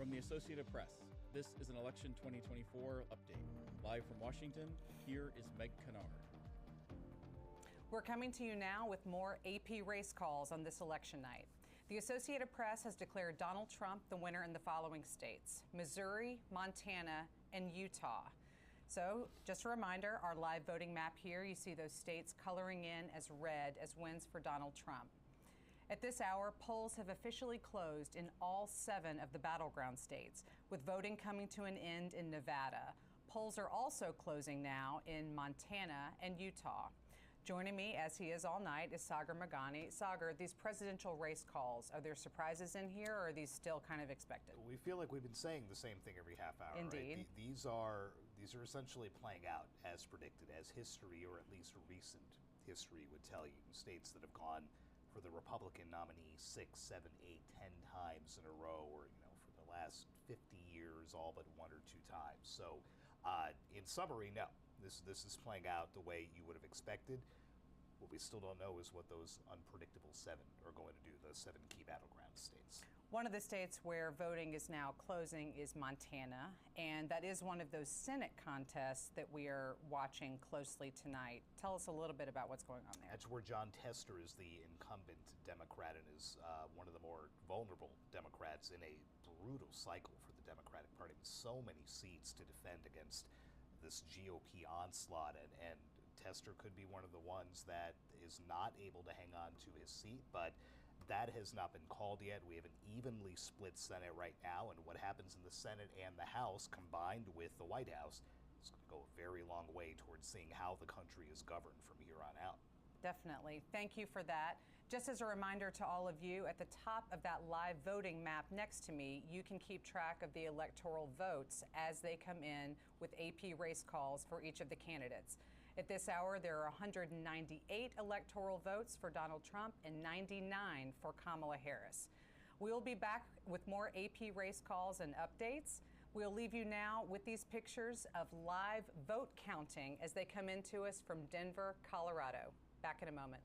From the Associated Press, this is an Election 2024 update. Live from Washington, here is Meg Kennard. We're coming to you now with more AP race calls on this election night. The Associated Press has declared Donald Trump the winner in the following states: Missouri, Montana, and Utah. So just a reminder, our live voting map here, you see those states coloring in as red as wins for Donald Trump. At this hour, polls have officially closed in all 7 of the battleground states, with voting coming to an end in Nevada. Polls are also closing now in Montana and Utah. Joining me, as he is all night, is Sagar Meghani. Sagar, these presidential race calls, are there surprises in here, or are these still kind of expected? We feel like we've been saying the same thing every half hour. Indeed. Right? These are essentially playing out as predicted, as history, or at least recent history, would tell you. States that have gone for the Republican nominee 6, 7, 8, 10 times in a row, or for the last 50 years, all but 1 or 2 times. So, in summary, no. This is playing out the way you would have expected. What we still don't know is what those unpredictable 7 are going to do, the 7 key battleground states. One of the states where voting is now closing is Montana, and that is one of those Senate contests that we are watching closely tonight. Tell us a little bit about what's going on there. That's where Jon Tester is the incumbent Democrat and is one of the more vulnerable Democrats in a brutal cycle for the Democratic Party. So many seats to defend against this GOP onslaught, and Tester could be one of the ones that is not able to hang on to his seat, but that has not been called yet. We have an evenly split Senate right now, and what happens in the Senate and the House combined with the White House is going to go a very long way towards seeing how the country is governed from here on out. Definitely. Thank you for that. Just as a reminder to all of you, at the top of that live voting map next to me, you can keep track of the electoral votes as they come in with AP race calls for each of the candidates. At this hour, there are 198 electoral votes for Donald Trump and 99 for Kamala Harris. We'll be back with more AP race calls and updates. We'll leave you now with these pictures of live vote counting as they come into us from Denver, Colorado. Back in a moment.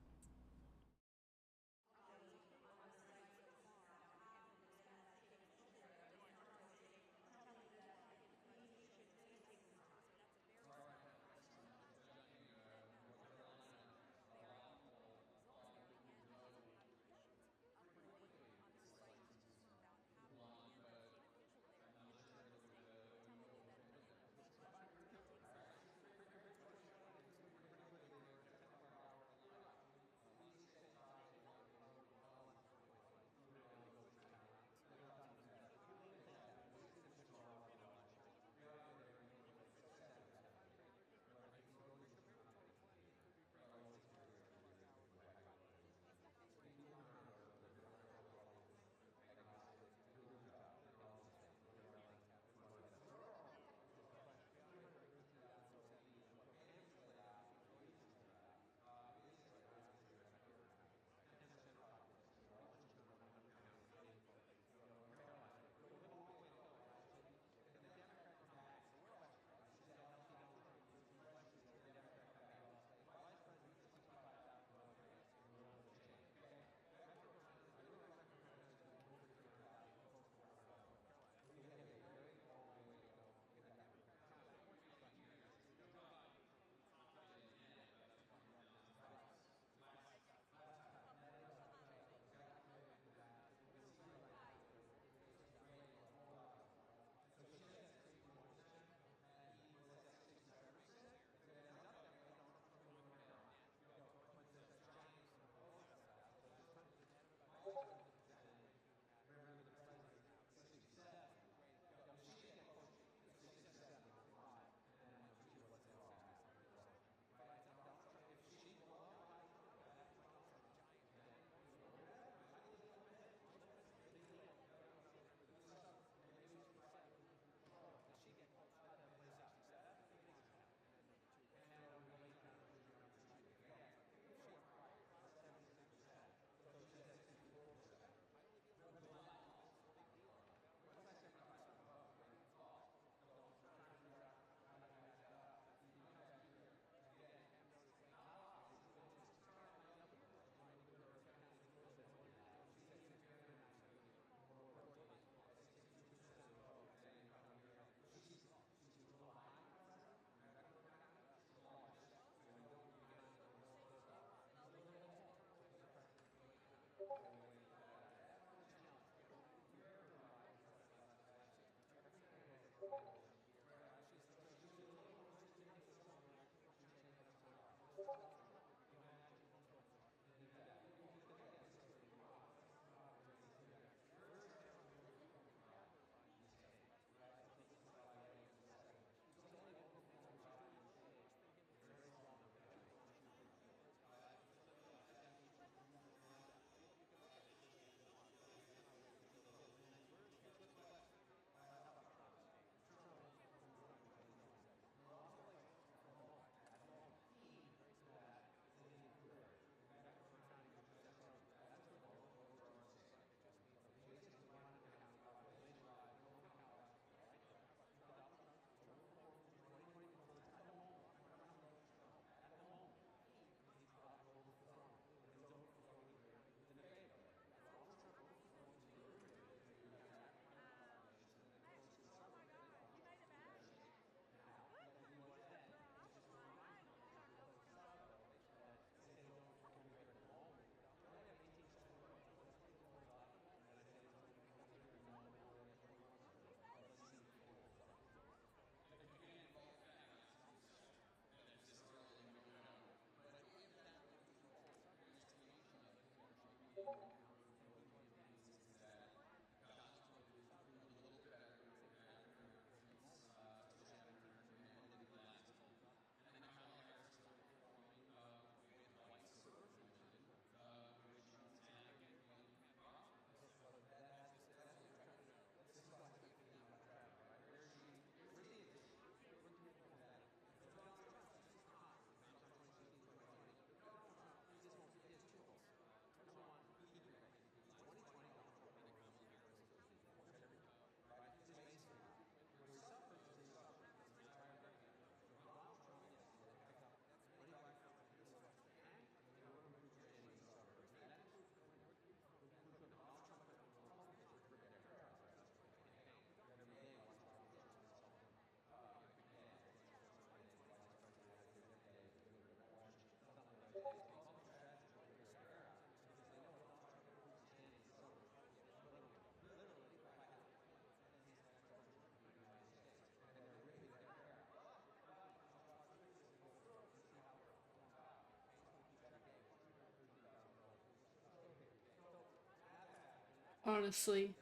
Honestly.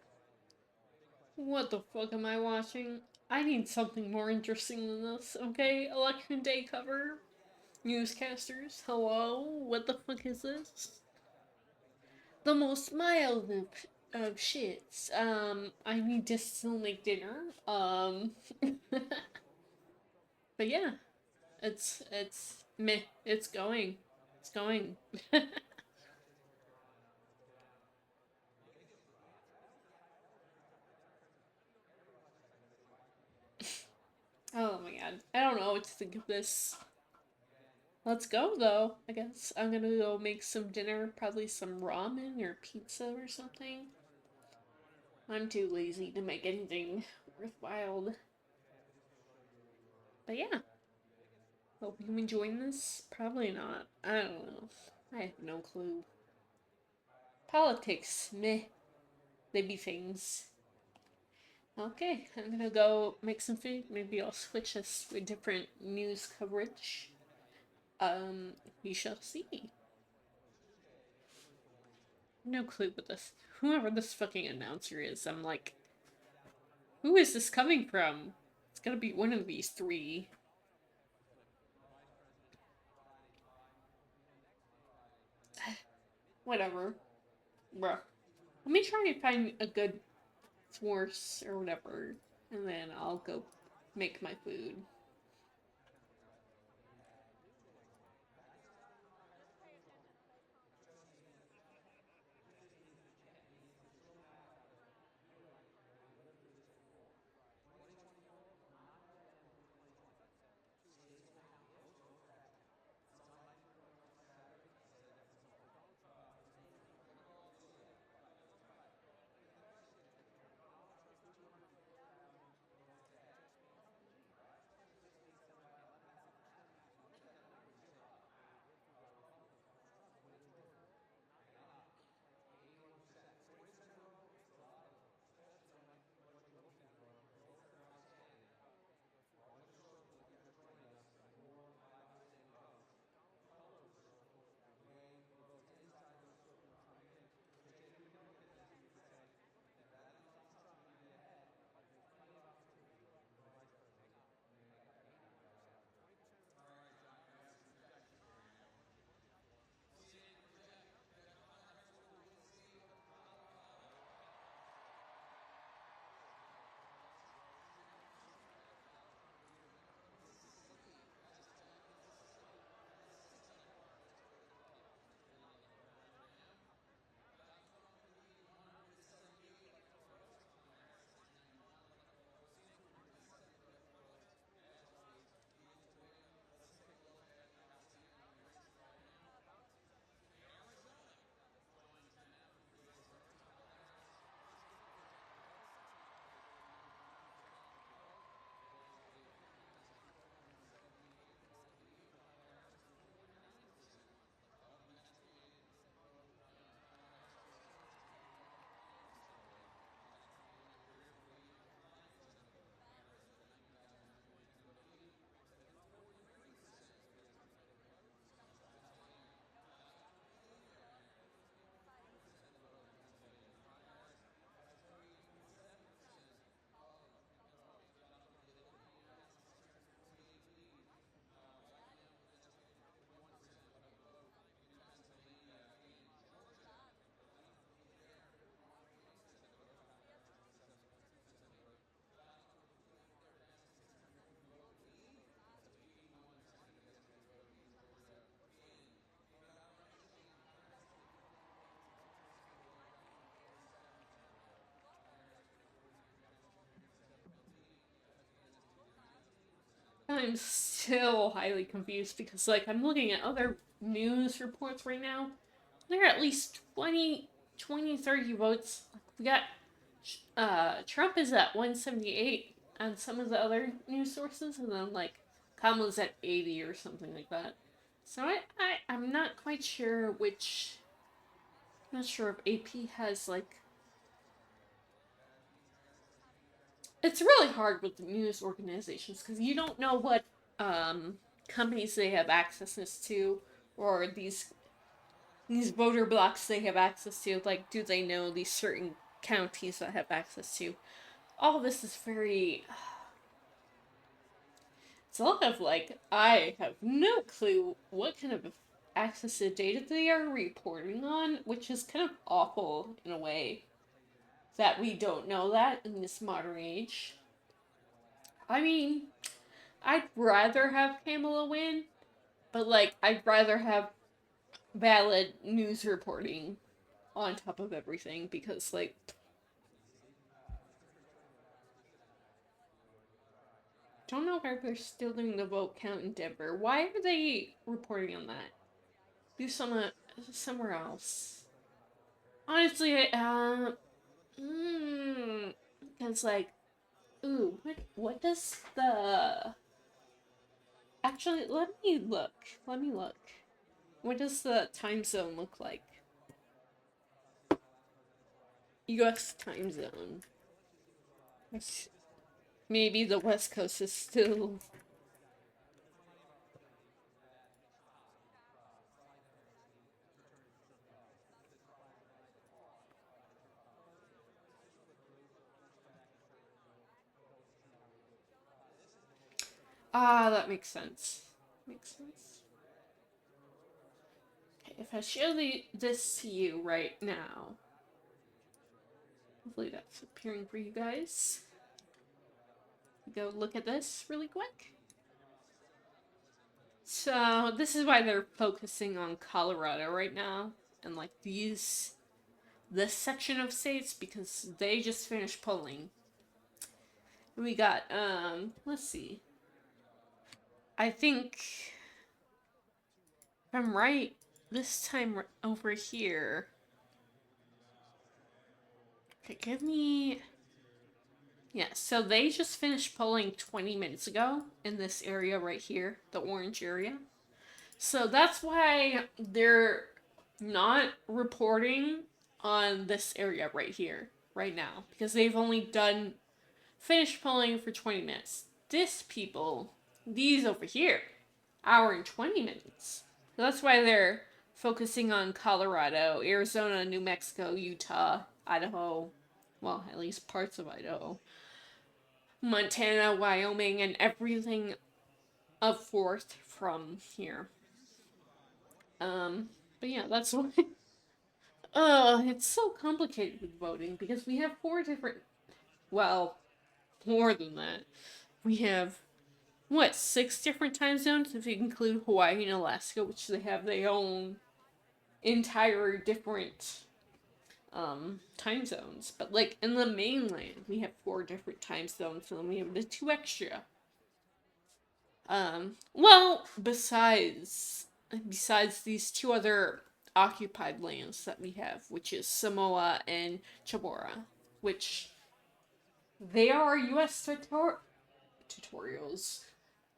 What the fuck am I watching? I need something more interesting than this, okay? Election day cover. Newscasters, hello? What the fuck is this? The most mild of shits. I need to still make dinner. But yeah, it's meh. It's going. It's going. Oh my god. I don't know what to think of this. Let's go though, I guess. I'm gonna go make some dinner, probably some ramen or pizza or something. I'm too lazy to make anything worthwhile. But yeah. Hope you enjoying this? Probably not. I don't know. I have no clue. Politics, meh. They be things. Okay, I'm gonna go make some food. Maybe I'll switch this with different news coverage. We shall see. No clue what this. Whoever this fucking announcer is, I'm like, who is this coming from? It's gotta be one of these three. Whatever. Bruh. Let me try and find a good source or whatever, and then I'll go make my food. I'm still highly confused because, like, I'm looking at other news reports right now. There are at least 30 votes. We got, Trump is at 178 on some of the other news sources, and then, like, Kamala's at 80 or something like that. So I'm not quite sure which. I'm not sure if AP has, like. It's really hard with the news organizations because you don't know what companies they have access to, or these voter blocks they have access to. Like, do they know these certain counties that have access to. All this is very... It's a lot of, like, I have no clue what kind of access to data they are reporting on, which is kind of awful in a way that we don't know that in this modern age. I mean, I'd rather have Kamala win, but, like, I'd rather have valid news reporting on top of everything, because, like, don't know why they're still doing the vote count in Denver. Why are they reporting on that? Do somewhere else. Honestly, because, like, ooh, what does the... Actually, let me look. What does the time zone look like? US time zone. Maybe the West Coast is still... Ah, that makes sense. Okay, if I show this to you right now, hopefully that's appearing for you guys. Go look at this really quick. So this is why they're focusing on Colorado right now, and like this section of states, because they just finished polling. We got let's see. I think, if I'm right, this time over here. Okay, give me... Yeah, so they just finished polling 20 minutes ago in this area right here, the orange area. So that's why they're not reporting on this area right here, right now, because they've only finished polling for 20 minutes. These over here, hour and 20 minutes. So that's why they're focusing on Colorado, Arizona, New Mexico, Utah, Idaho, well, at least parts of Idaho, Montana, Wyoming, and everything up forth from here. But yeah, that's why. It's so complicated with voting, because we have 4 different, well, more than that. We have, 6 different time zones, if you include Hawaii and Alaska, which they have their own entire different time zones. But like in the mainland, we have 4 different time zones, and then we have the 2 extra. Well, besides these 2 other occupied lands that we have, which is Samoa and Chamorro, which they are U.S.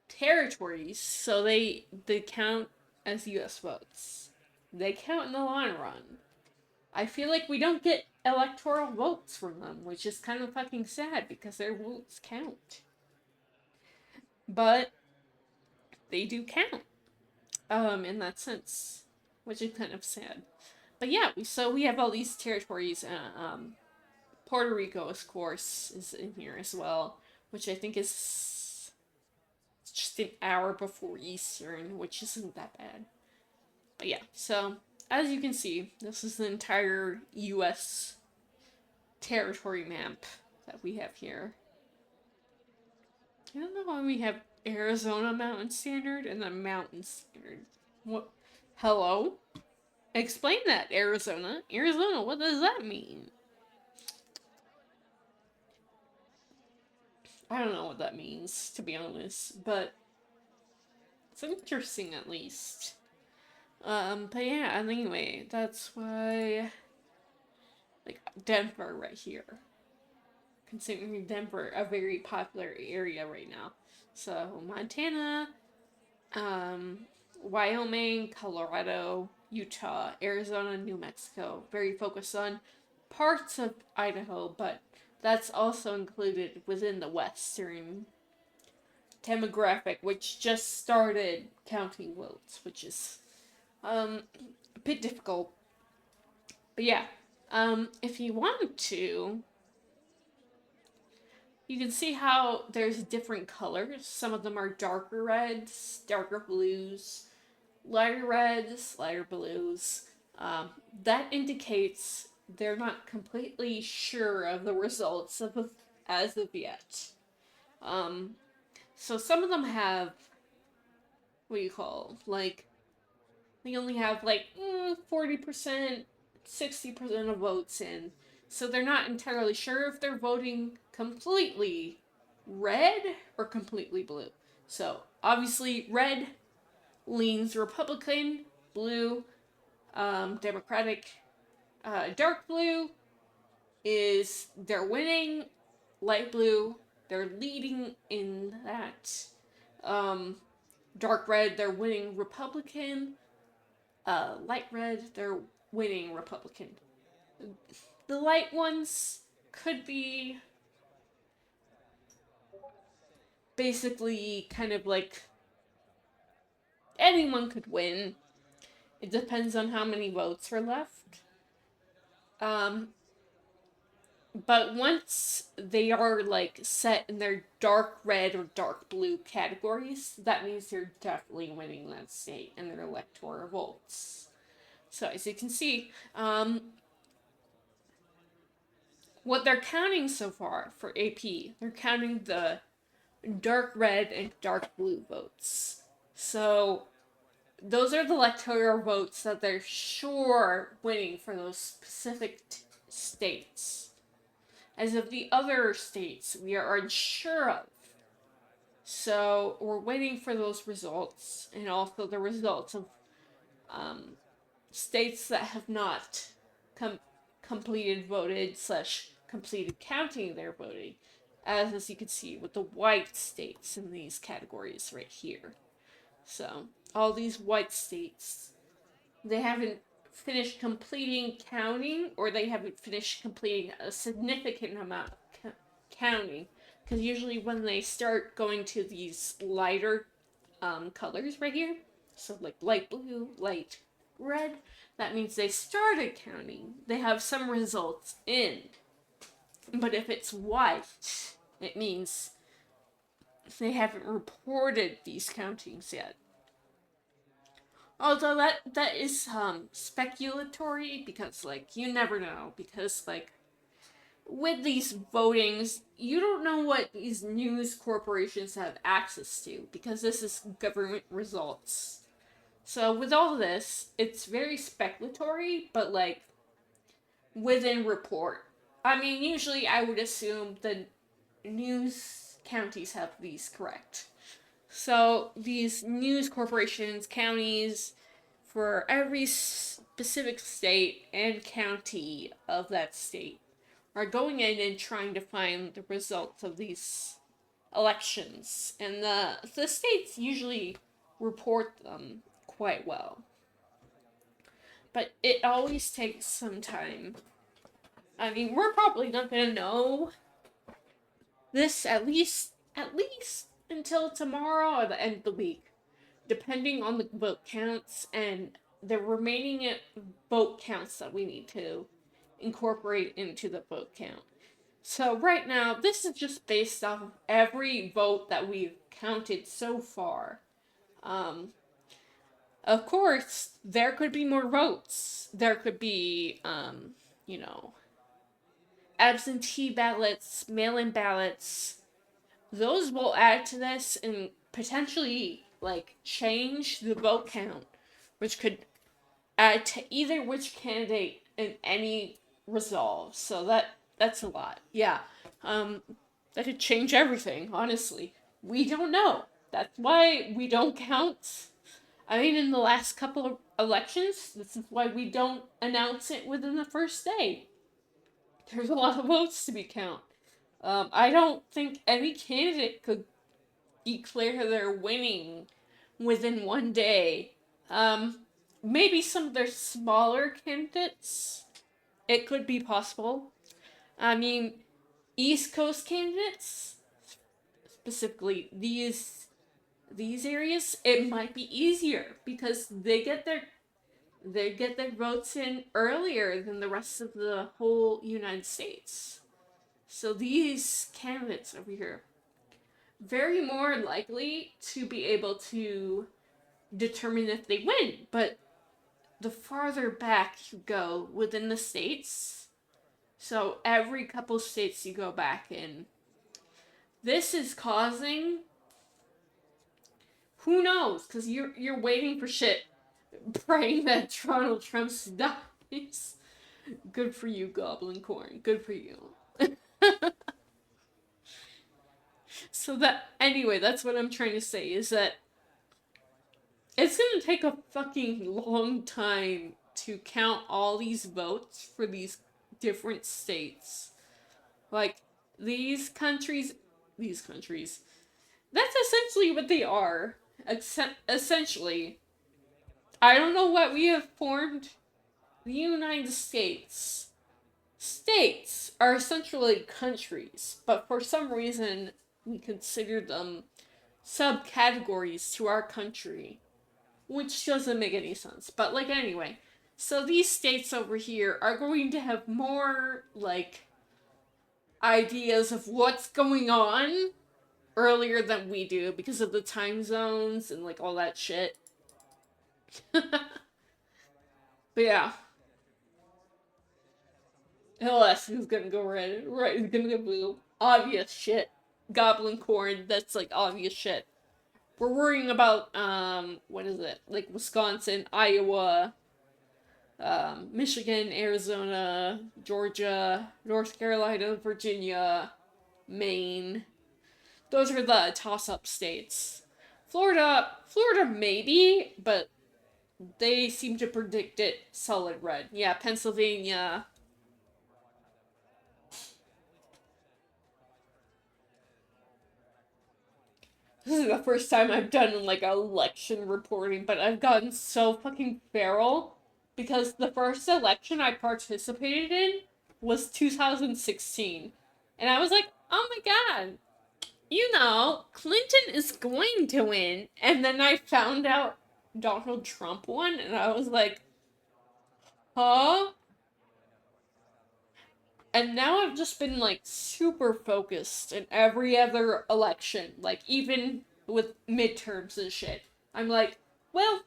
territories, so they count as U.S. votes. They count in the long run. I feel like we don't get electoral votes from them, which is kind of fucking sad, because their votes count. But they do count, in that sense, which is kind of sad. But yeah, we have all these territories, and Puerto Rico, of course, is in here as well, which I think is just an hour before Eastern, which isn't that bad. But yeah, so as you can see, this is the entire U.S. territory map that we have here. I don't know why we have Arizona Mountain Standard and then Mountain Standard. What? Hello? Explain that, Arizona. Arizona, what does that mean? I don't know what that means, to be honest, but it's interesting at least. But yeah, anyway, that's why, like, Denver right here. Considering Denver a very popular area right now. So, Montana, Wyoming, Colorado, Utah, Arizona, New Mexico. Very focused on parts of Idaho, but that's also included within the Western demographic, which just started counting votes, which is a bit difficult. But yeah, If you want to, you can see how there's different colors. Some of them are darker reds, darker blues, lighter reds, lighter blues. That indicates they're not completely sure of the results as of yet. So some of them have, what do you call, like, they only have like 40%, 60% of votes in. So they're not entirely sure if they're voting completely red or completely blue. So obviously red leans Republican, blue, Democratic, dark blue is they're winning, light blue, they're leading in that. Dark red, they're winning Republican, light red, they're winning Republican. The light ones could be basically kind of like anyone could win. It depends on how many votes are left. But once they are like set in their dark red or dark blue categories, that means they're definitely winning that state in their electoral votes. So as you can see, what they're counting so far for AP, they're counting the dark red and dark blue votes. So those are the electoral votes that they're sure winning for those specific states. As of the other states, we are unsure of. So we're waiting for those results, and also the results of states that have not completed completed counting their voting, as you can see with the white states in these categories right here. So all these white states, they haven't finished completing counting, or they haven't finished completing a significant amount of counting, because usually when they start going to these lighter colors right here, so like light blue, light red, that means they started counting. They have some results in. But if it's white, it means they haven't reported these countings yet. Although that is speculatory, because like you never know, because like with these votings, you don't know what these news corporations have access to, because this is government results. So with all this, it's very speculatory, but like within report. I mean, usually I would assume the news counties have these correct. So these news corporations, counties, for every specific state and county of that state, are going in and trying to find the results of these elections. And the states usually report them quite well. But it always takes some time. I mean, we're probably not going to know this at least until tomorrow or the end of the week, depending on the vote counts and the remaining vote counts that we need to incorporate into the vote count. So right now, this is just based off of every vote that we've counted so far. Of course, there could be more votes. There could be, absentee ballots, mail-in ballots. Those will add to this and potentially, change the vote count, which could add to either which candidate in any resolve. So that's a lot. Yeah. That could change everything, honestly. We don't know. That's why we don't count. I mean, in the last couple of elections, this is why we don't announce it within the first day. There's a lot of votes to be counted. I don't think any candidate could declare they're winning within one day. Maybe some of their smaller candidates, it could be possible. I mean, East Coast candidates, specifically these areas, it might be easier because they get they get their votes in earlier than the rest of the whole United States. So these candidates over here, very more likely to be able to determine if they win. But the farther back you go within the states, so every couple states you go back in, this is causing, who knows, because you're waiting for shit, praying that Donald Trump dies. Good for you, Goblin Corn. Good for you. So anyway, that's what I'm trying to say, is that it's gonna take a fucking long time to count all these votes for these different states. Like, these countries, that's essentially what they are. Essentially, I don't know what we have formed. The United States. States are essentially countries, but for some reason, we consider them subcategories to our country, which doesn't make any sense. But, like, anyway, so these states over here are going to have more, like, ideas of what's going on earlier than we do because of the time zones and, like, all that shit. But yeah. Alaska's gonna go red, right is gonna go blue. Obvious shit. Goblin Corn, that's like obvious shit. We're worrying about, what is it? Like Wisconsin, Iowa, Michigan, Arizona, Georgia, North Carolina, Virginia, Maine. Those are the toss-up states. Florida maybe, but they seem to predict it solid red. Yeah, Pennsylvania. This is the first time I've done, like, election reporting, but I've gotten so fucking feral because the first election I participated in was 2016. And I was like, oh my god, you know, Clinton is going to win. And then I found out Donald Trump won, and I was like, huh? And now I've just been, like, super focused in every other election. Like, even with midterms and shit. I'm like, well,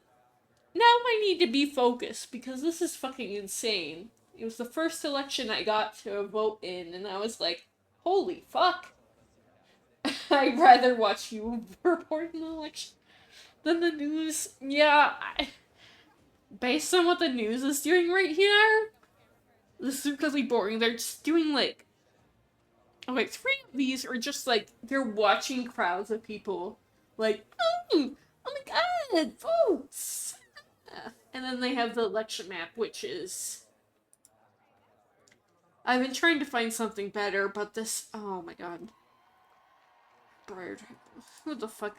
now I need to be focused because this is fucking insane. It was the first election I got to vote in, and I was like, holy fuck. I'd rather watch you report an election than the news. Yeah, based on what the news is doing right here, this is really boring. They're just doing, like, okay, 3 of these are just, like, they're watching crowds of people, like, oh my god, votes! And then they have the election map, which is, I've been trying to find something better, but this, oh my god. Bird. Who the fuck?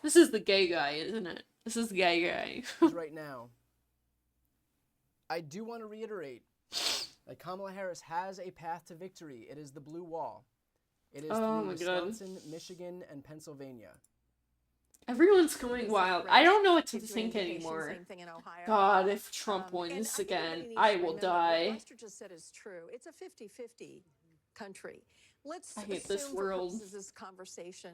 This is the gay guy, isn't it? This is the gay guy. Right now. I do want to reiterate that Kamala Harris has a path to victory. It is the blue wall. It is through Wisconsin, Michigan, and Pennsylvania. Everyone's going wild. I don't know what to think anymore. God, if Trump wins again, I will die. What Lester just said is true. It's a 50-50 country. Let's I hate this assume world. for purposes of this conversation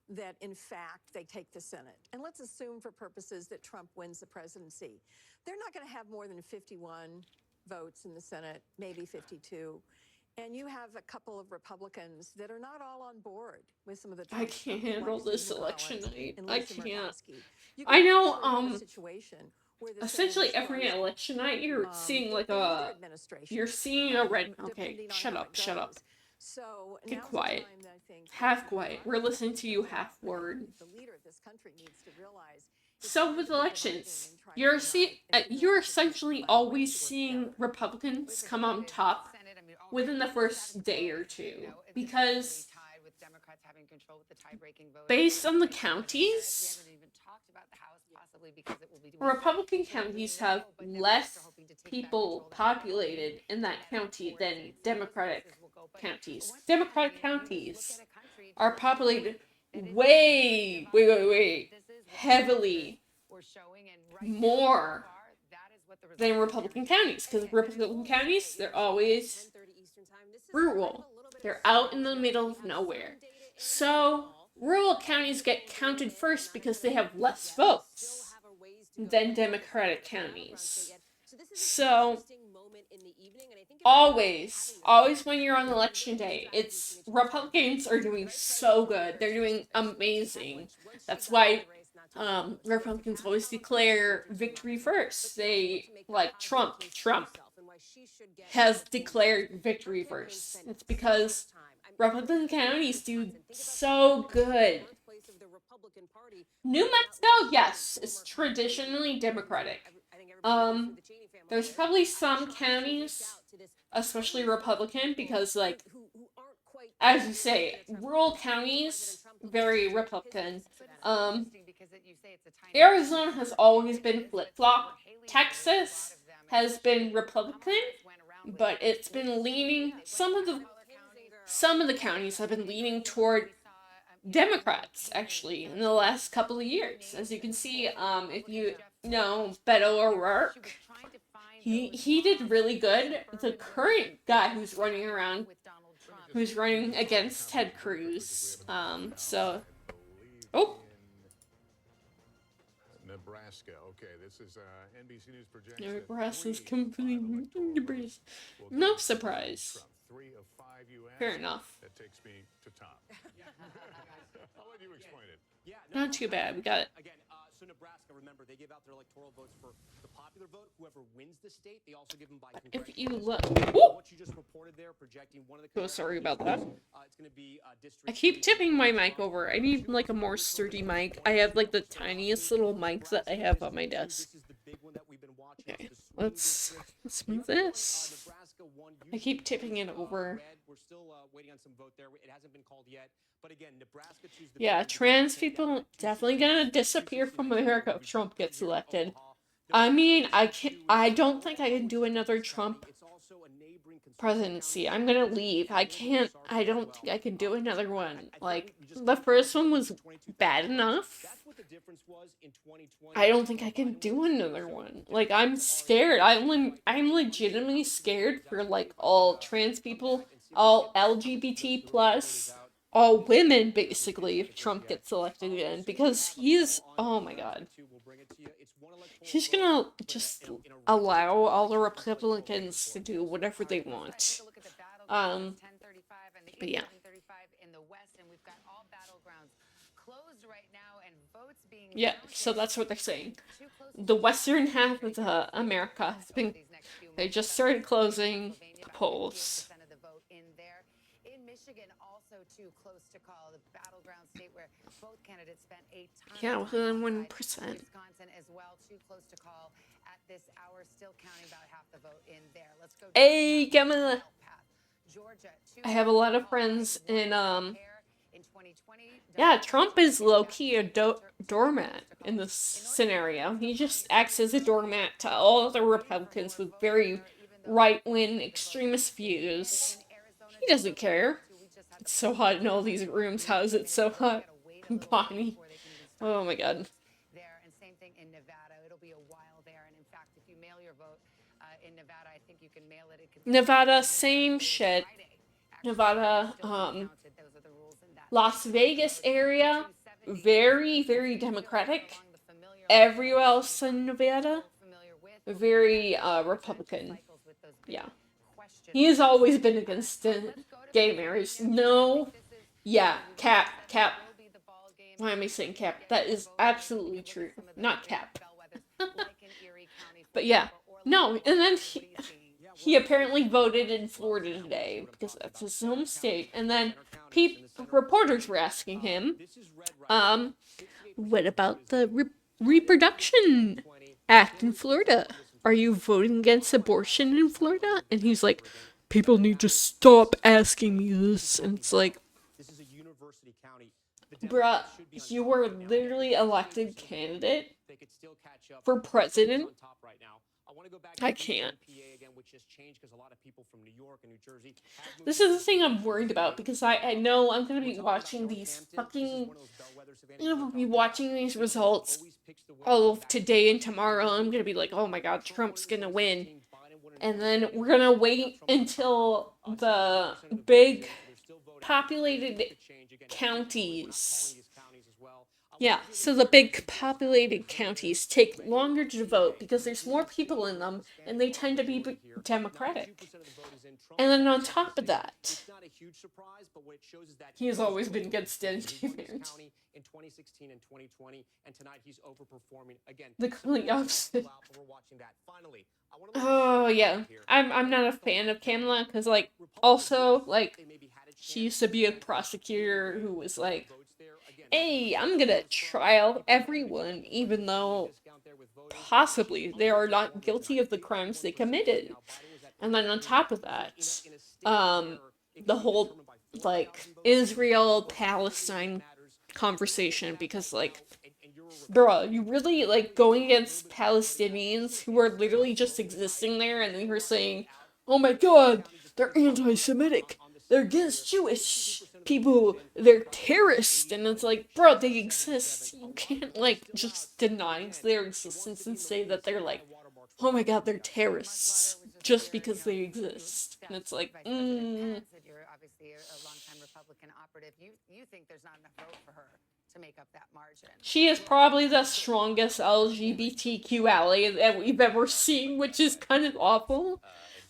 that, in fact, they take the Senate. And let's assume for purposes that Trump wins the presidency. They're not going to have more than 51 votes in the Senate, maybe 52. And you have a couple of Republicans that are not all on board with some of the I can't handle this election night. I can't. You I know, have a situation where the essentially Senate every is election night you're seeing like in either a, administration, you're seeing a red, okay, depending on shut how up, it shut up. goes. So Get now's the quiet. time that I think Half quiet. We're listening to you half word. the leader of this country needs to realize it's So time with to get elections, divided and try to unite. you're essentially always seeing Republicans come on top within the first day or two, because based on the counties, Republican counties have less people populated in that county than Democratic counties. Democratic counties are populated way heavily more than Republican counties, because Republican counties, they're always rural. They're out in the middle of nowhere. So, rural counties get counted first because they have less votes than Democratic counties. So, always when you're on election day, it's Republicans are doing so good. They're doing amazing. That's why Republicans always declare victory first. They, like Trump has declared victory first. It's because Republican counties do so good. New Mexico, yes, is traditionally Democratic. There's probably some counties, especially Republican, because, like, as you say, rural counties, very Republican. Arizona has always been flip-flop. Texas has been Republican, but it's been leaning, some of the counties have been leaning toward Democrats, actually, in the last couple of years. As you can see, if you know Beto O'Rourke, he did really good. The current guy who's running against Ted Cruz, Nebraska. Okay, this is NBC News projection. Nebraska's completely no surprise. Fair enough. That takes me to Tom. I'll let you explain it. Yeah, Not too bad. We got it. Again, so Nebraska, remember, they give out their electoral votes for the popular vote. Whoever wins the state, they also give them by If you congressional look, votes. What you just reported there, projecting one of the. Oh, sorry about that. It's going to be I keep tipping my mic over. I need like a more sturdy mic. I have like the tiniest little mic that I have on my desk. Okay, let's move this. I keep tipping it over. We're still waiting on some vote there. It hasn't been called yet. But again, Nebraska chooses the Yeah, trans people definitely gonna disappear from America if Trump gets elected. I mean, I don't think I can do another Trump presidency. I'm gonna leave. I don't think I can do another one. Like, the first one was bad enough. I don't think I can do another one. Like, I'm scared. I'm legitimately scared for, like, all trans people, all LGBT plus, all women, basically, if Trump gets elected again. Because he's, oh my god. He's gonna just allow all the Republicans to do whatever they want. But yeah. Yeah, so that's what they're saying. The western half of America has been, they just started closing the polls. Yeah, within 1%. Hey, Kamala! I have a lot of friends in, yeah, Trump is low-key a doormat in this scenario. He just acts as a doormat to all other Republicans with very right-wing extremist views. He doesn't care. It's so hot in all these rooms. How is it so hot? Bonnie. Oh my god. Nevada, same shit. Nevada, Las Vegas area, very, very Democratic. Everywhere else in Nevada, very Republican. Yeah. He has always been against gay marriage. No. Yeah, Cap. Why am I saying Cap? That is absolutely true. Not Cap. But yeah. No, and then he apparently voted in Florida today, because that's his home state. And then reporters were asking him, what about the Reproduction Act in Florida? Are you voting against abortion in Florida? And he's like, people need to stop asking me this. And it's like, bruh, you were literally elected candidate for president I can't. This is the thing I'm worried about because I know I'm gonna be watching these fucking, be watching these results all of today and tomorrow. I'm gonna be like, oh my god, Trump's gonna win. And then we're gonna wait until the big populated counties. Yeah, so the big populated counties take longer to vote because there's more people in them and they tend to be Democratic. And then on top of that, he has always been against gay marriage. In 2016 and 2020, and tonight he's overperforming again. The complete opposite. Oh yeah, I'm not a fan of Kamala because like also like she used to be a prosecutor who was like, hey, I'm gonna trial everyone even though possibly they are not guilty of the crimes they committed. And then on top of that, the whole like Israel Palestine conversation, because like, bruh, you really like going against Palestinians who are literally just existing there, and then you're saying, oh my god, they're anti-Semitic, they're against Jewish people, they're terrorists, and it's like, bro, they exist. You can't like just deny their existence and say that they're like, oh my god, they're terrorists just because they exist. And it's like, You're obviously a longtime Republican operative. You think there's not enough vote for her to make up that margin? She is probably the strongest LGBTQ ally that we've ever seen, which is kind of awful.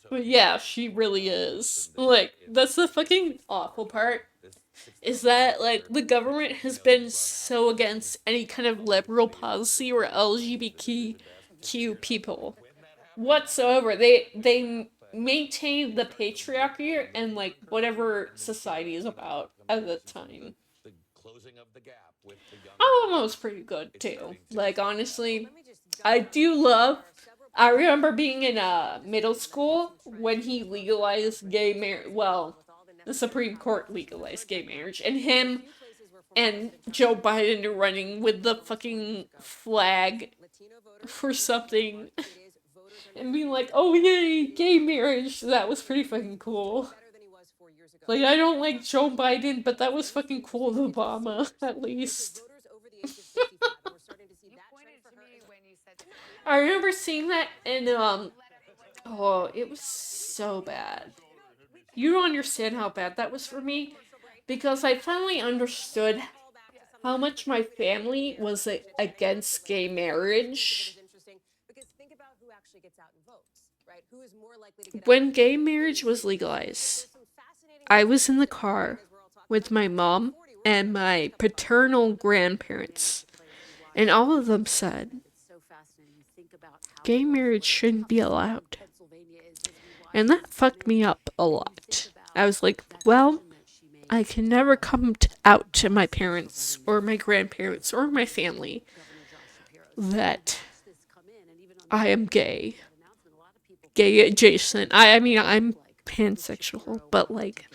But yeah, she really is. Like, that's the fucking awful part. Is that, like, the government has been so against any kind of liberal policy or LGBTQ people whatsoever. They maintain the patriarchy and, like, whatever society is about at the time. Obama was pretty good, too. Like, honestly, I remember being in middle school when he legalized gay marriage. Well, the Supreme Court legalized gay marriage, and him and Joe Biden are running with the fucking flag for something and being like, oh yay, gay marriage. That was pretty fucking cool. Like, I don't like Joe Biden, but that was fucking cool with Obama, at least. I remember seeing that in, oh, it was so bad. You don't understand how bad that was for me, because I finally understood how much my family was against gay marriage. When gay marriage was legalized, I was in the car with my mom and my paternal grandparents, and all of them said, gay marriage shouldn't be allowed. And that fucked me up a lot. I was like, well, I can never come out to my parents or my grandparents or my family that I am gay. Gay adjacent. I mean, I'm pansexual, but like,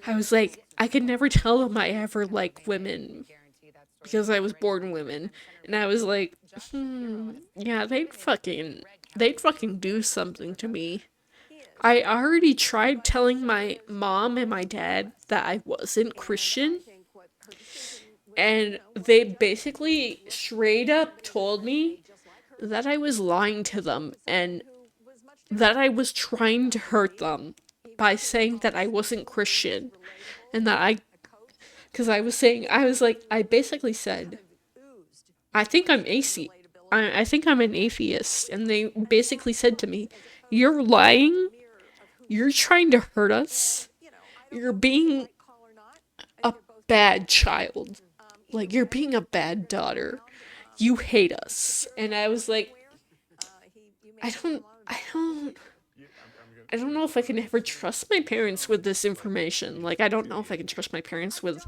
I was like, I could never tell them I ever liked women because I was born women. And I was like, yeah, they'd fucking do something to me. I already tried telling my mom and my dad that I wasn't Christian, and they basically straight up told me that I was lying to them and that I was trying to hurt them by saying that I wasn't Christian, and that I basically said, I think I'm I think I'm an atheist, and they basically said to me, you're lying, you're trying to hurt us, you're being a bad child, like, you're being a bad daughter, you hate us. And I was like, I don't know if I can ever trust my parents with this information. Like, I don't know if I can trust my parents with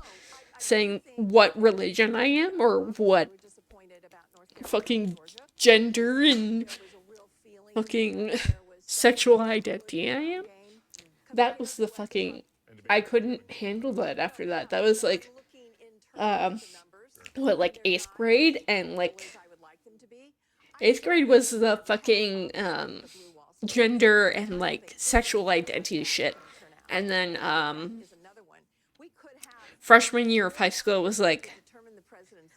saying what religion I am or what fucking gender and fucking sexual identity I am. That was the fucking... I couldn't handle that after that. That was like, like 8th grade, and like, 8th grade was the fucking, gender and, like, sexual identity shit. And then, freshman year of high school was like,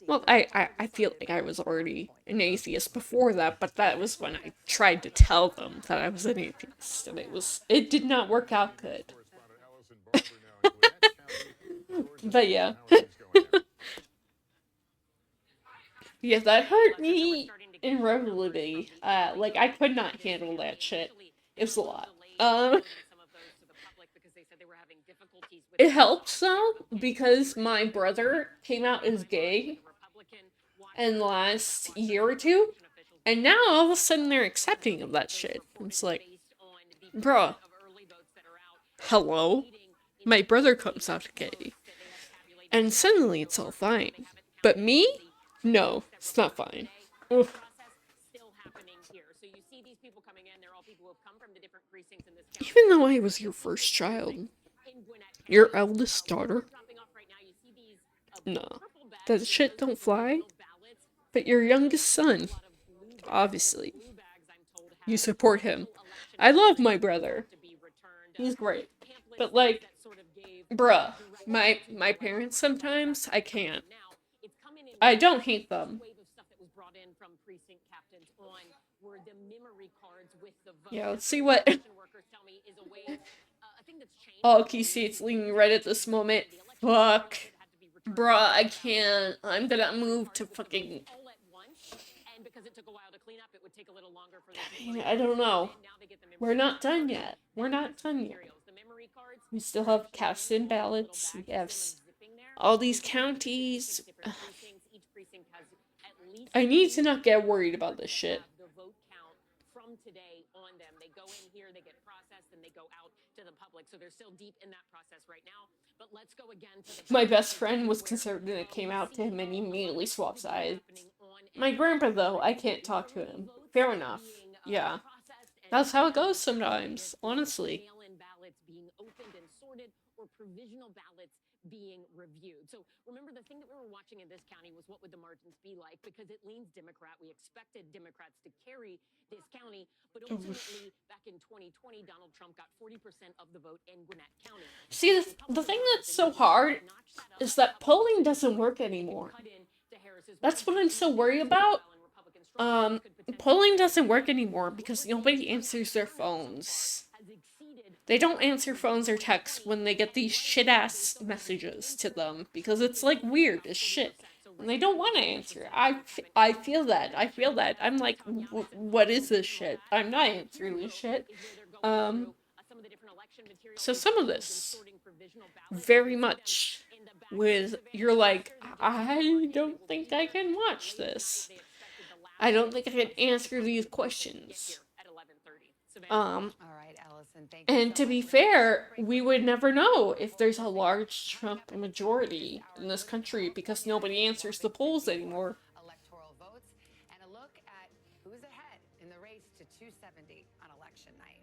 well, I feel like I was already an atheist before that, but that was when I tried to tell them that I was an atheist, and it did not work out good. But yeah. Yeah, that hurt me irreparably. Like, I could not handle that shit. It was a lot. It helped though, because my brother came out as gay in the last year or two, and now all of a sudden they're accepting of that shit. It's like, bruh, hello? My brother comes out gay, and suddenly it's all fine. But me? No, it's not fine. Oof. Even though I was your first child, your eldest daughter, no, that shit don't fly. But your youngest son, obviously, you support him. I love my brother. He's great. But like, bruh, my parents sometimes, I can't. I don't hate them. Yeah, let's see what... Oh, Keystate's leaving right at this moment. Fuck. Bruh, I can't. I'm gonna move to fucking... I don't know. We're not done yet. We're not done yet. We still have cast-in ballots. We have all these counties. I need to not get worried about this shit. My best friend was conservative and it came out to him and he immediately swapped sides. My grandpa, though, I can't talk to him. Fair enough. Yeah. That's how it goes sometimes, honestly. Being reviewed. So remember, the thing that we were watching in this county was what would the margins be like, because it leans Democrat. We expected Democrats to carry this county, but ultimately back in 2020 Donald Trump got 40% of the vote in Gwinnett County. See, the thing that's so hard is that polling doesn't work anymore. That's what I'm so worried about. Polling doesn't work anymore because nobody answers their phones. They don't answer phones or texts when they get these shit-ass messages to them, because it's, like, weird as shit. And they don't want to answer. I feel that. I feel that. I'm like, what is this shit? I'm not answering this shit. So some of this, very much, with, you're like, I don't think I can watch this. I don't think I can answer these questions. And to be fair, we would never know if there's a large Trump majority in this country because nobody answers the polls anymore. Electoral votes and a look at who's ahead in the race to 270 on election night.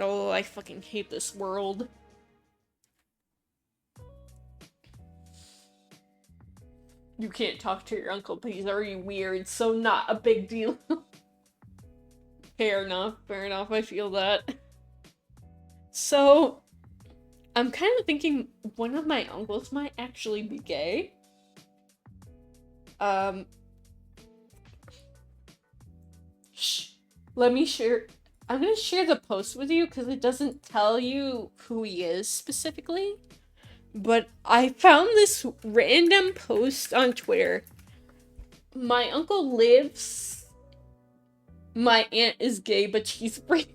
Oh, I fucking hate this world. You can't talk to your uncle, but he's already weird, so not a big deal. Fair enough, I feel that. So, I'm kind of thinking one of my uncles might actually be gay. Let me share. I'm gonna share the post with you because it doesn't tell you who he is specifically. But I found this random post on Twitter. My uncle lives. My aunt is gay, but she's racist.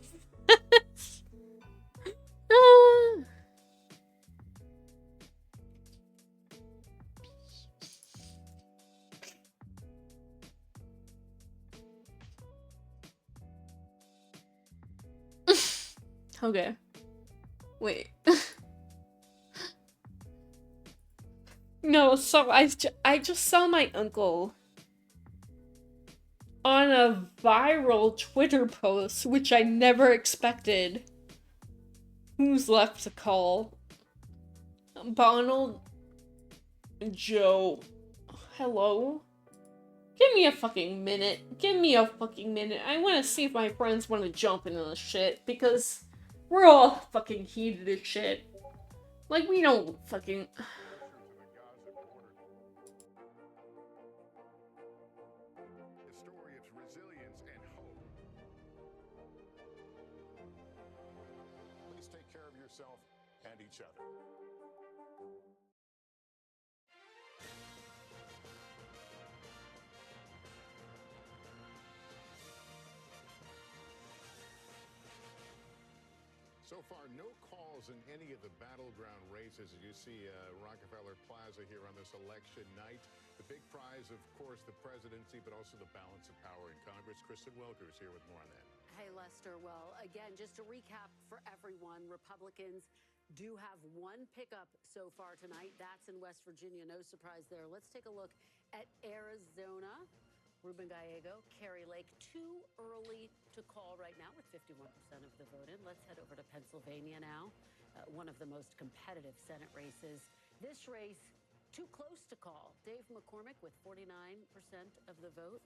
Okay. Wait. No, so I just saw my uncle on a viral Twitter post, which I never expected. Who's left to call? Donald Joe. Hello? Give me a fucking minute. Give me a fucking minute. I want to see if my friends want to jump into this shit, because we're all fucking heated as shit. Like, we don't fucking... And each other. So far, no calls in any of the battleground races as you see Rockefeller Plaza here on this election night. The big prize, of course, the presidency, but also the balance of power in Congress. Kristen Welker is here with more on that. Hey, Lester. Well, again, just to recap for everyone, Republicans do have one pickup so far tonight. That's in West Virginia. No surprise there. Let's take a look at Arizona. Ruben Gallego, Kari Lake, too early to call right now with 51% of the vote in. Let's head over to Pennsylvania now, one of the most competitive Senate races. This race, too close to call. Dave McCormick with 49% of the vote.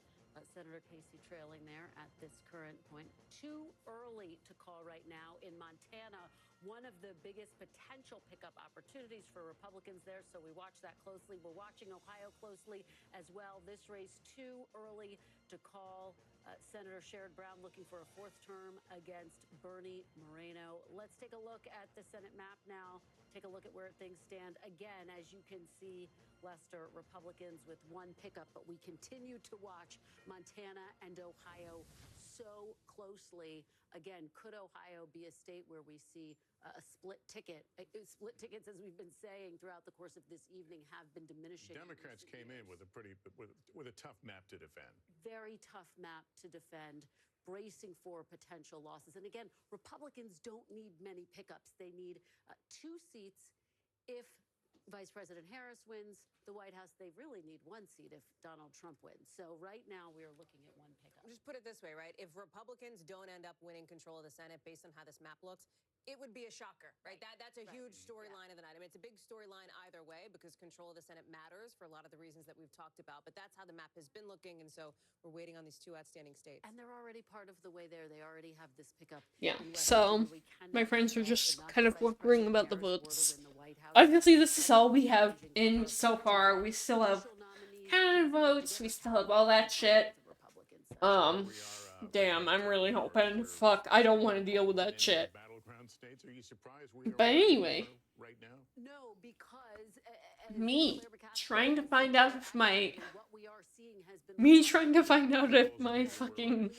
Senator Casey trailing there at this current point. Too early to call right now in Montana, one of the biggest potential pickup opportunities for Republicans there, so we watch that closely. We're watching Ohio closely as well. This race too early to call. Senator Sherrod Brown looking for a fourth term against Bernie Moreno. Let's take a look at the Senate map now. Take a look at where things stand. Again, as you can see, Lester, Republicans with one pickup, but we continue to watch Montana and Ohio so closely. Again, could Ohio be a state where we see a split ticket? Split tickets, as we've been saying throughout the course of this evening, have been diminishing. Democrats came in with a tough map to defend. Very tough map to defend, bracing for potential losses. And again, Republicans don't need many pickups. They need 2 seats if Vice President Harris wins the White House. They really need 1 seat if Donald Trump wins. So right now we are looking at 1 pickup. Just put it this way, right? If Republicans don't end up winning control of the Senate based on how this map looks, it would be a shocker, right? That's a huge storyline of the night. I mean, it's a big storyline either way because control of the Senate matters for a lot of the reasons that we've talked about. But that's how the map has been looking, and so we're waiting on these 2 outstanding states. And they're already part of the way there. They already have this pickup. Yeah, so my friends are just kind of wondering about the votes. Obviously, this is all we have in so far. We still have counted votes. We still have all that shit. Damn, I'm really hoping. Fuck, I don't want to deal with that shit. But anyway, no, because me trying to find out if my fucking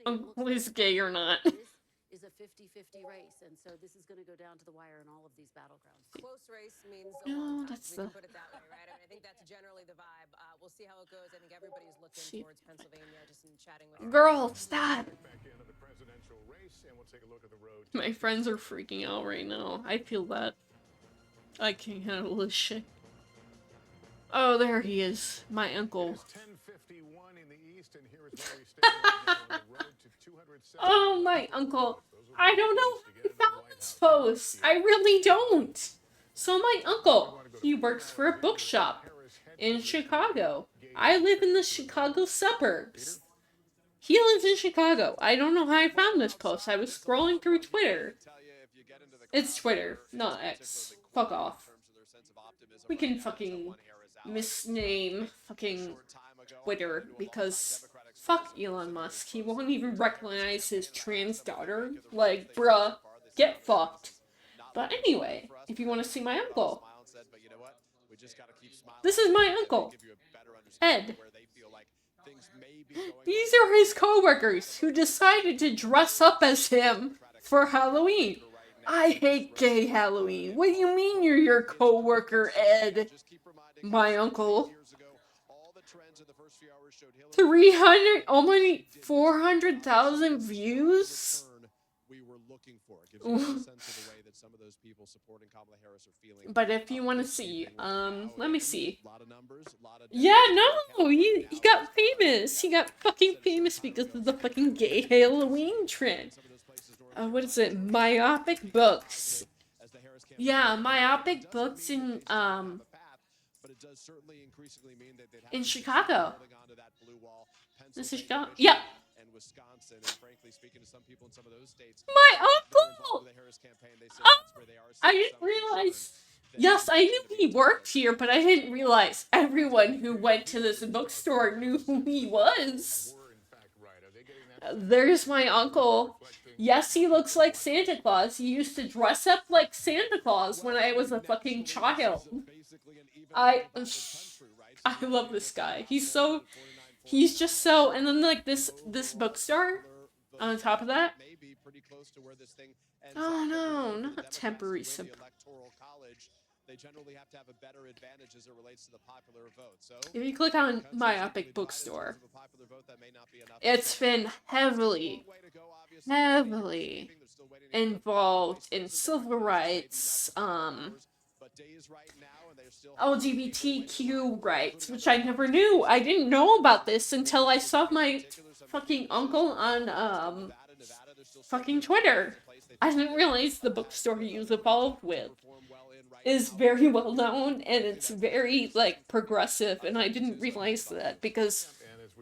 uncle is gay or not. Is a 50-50 race, and so this is going to go down to the wire in all of these battlegrounds. Close race means no, that's we can put it that way, right? I mean, I think that's generally the vibe. We'll see how it goes. I think everybody's looking towards Pennsylvania, just in chatting with girl, stop. My friends are freaking out right now. I feel that. I can't handle this shit. Oh, there he is, my uncle. Oh, my uncle. I don't know how I found this post. I really don't. So my uncle, he works for a bookshop in Chicago. I live in the Chicago suburbs. He lives in Chicago. I don't know how I found this post. I was scrolling through Twitter. It's Twitter, not X. Fuck off. We can fucking misname fucking Twitter because fuck Elon Musk. He won't even recognize his trans daughter. Like, bruh, get fucked. But anyway, if you want to see my uncle, this is my uncle, Ed. These are his co-workers who decided to dress up as him for Halloween. I hate gay Halloween. What do you mean you're your co-worker, Ed? My uncle. 300, almost 400,000 views? But if you want to see, let me see. Yeah, no, he got famous. He got fucking famous because of the fucking gay Halloween trend. What is it? Myopic Books. Yeah, Myopic Books in, In Chicago. This is Chicago. Yeah. My uncle! Oh, I didn't realize. Yes, I knew he worked here, but I didn't realize everyone who went to this bookstore knew who he was. There's my uncle. Yes, he looks like Santa Claus. He used to dress up like Santa Claus when I was a fucking child. I love this guy. He's just so, and then like this bookstore on top of that. Oh no, not temporary support. They generally have to have a better advantage as it relates to the popular vote. So if you click on My Epic Bookstore, it's been heavily involved in civil rights, LGBTQ rights, which I never knew. I didn't know about this until I saw my fucking uncle on fucking Twitter. I didn't realize the bookstore he was involved with is very well known, and it's very like progressive, and I didn't realize that because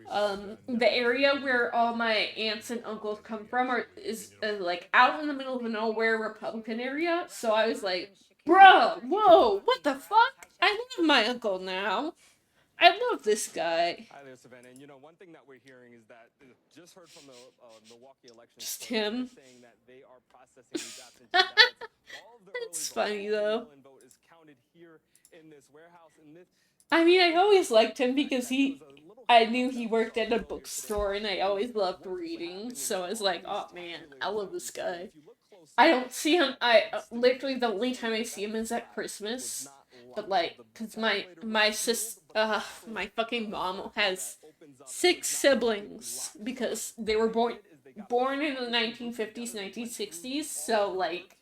the area where all my aunts and uncles come from is like out in the middle of nowhere Republican area. So I was like, bro, whoa, what the fuck? I love my uncle now. I love this guy. Hi there, Savannah. And you know, one thing that we're hearing is that just heard from the Milwaukee election. Just him. Saying that they are processing these absentee ballots. All of the It's funny though. vote is counted here in this warehouse. And this. I mean, I always liked him because I knew he worked at a bookstore, and I always loved reading. So I was like, oh man, I love this guy. I don't see him. Literally the only time I see him is at Christmas. But like, cause my fucking mom has 6 siblings because they were born in the 1950s, 1960s. So like,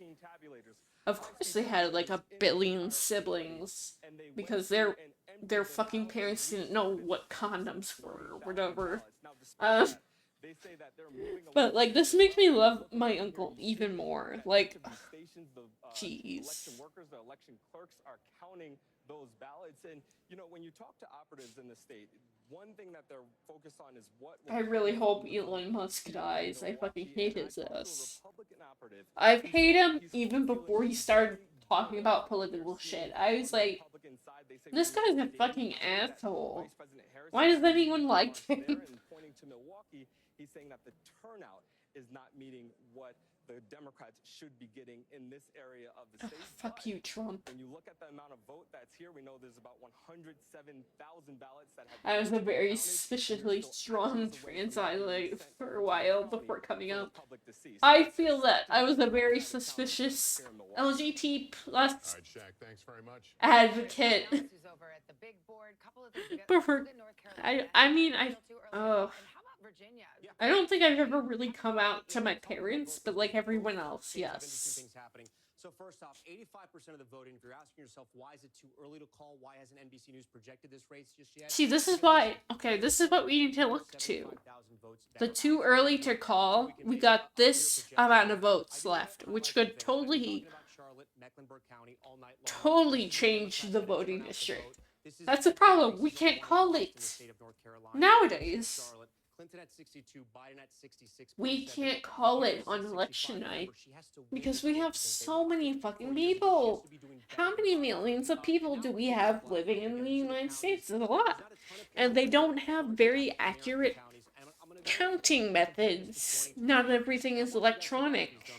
of course they had like a billion siblings because their fucking parents didn't know what condoms were or whatever. But like, this makes me love my uncle even more. Like, jeez. Election workers, the election clerks are counting those ballots, and you know, when you talk to operatives in the state, one thing that they're focused on is what. I really hope Elon Musk dies. I fucking hate his ass. I've hated him even before he started talking about political shit. I was like, this guy's a fucking asshole. Why does anyone like him? Pointing to Milwaukee, he's saying that the turnout is not meeting what the Democrats should be getting in this area of the state. Fuck you, Trump. When you look at the amount of vote that's here, we know there's about 107,000 ballots that have. I was a very suspiciously strong trans ally for a while before coming up. I feel that I was a very suspicious LGBT plus advocate. I don't think I've ever really come out to my parents, but like everyone else, yes. So first off, 85% of the voting, if you're asking yourself, why is it too early to call? Why hasn't NBC News projected this race just yet? See, this is why, okay, this is what we need to look to. The too early to call, we got this amount of votes left, which could totally change the voting district. That's a problem. We can't call it. Nowadays, we can't call it on election night because we have so many fucking people. How many millions of people do we have living in the United States? It's a lot. And they don't have very accurate counting methods. Not everything is electronic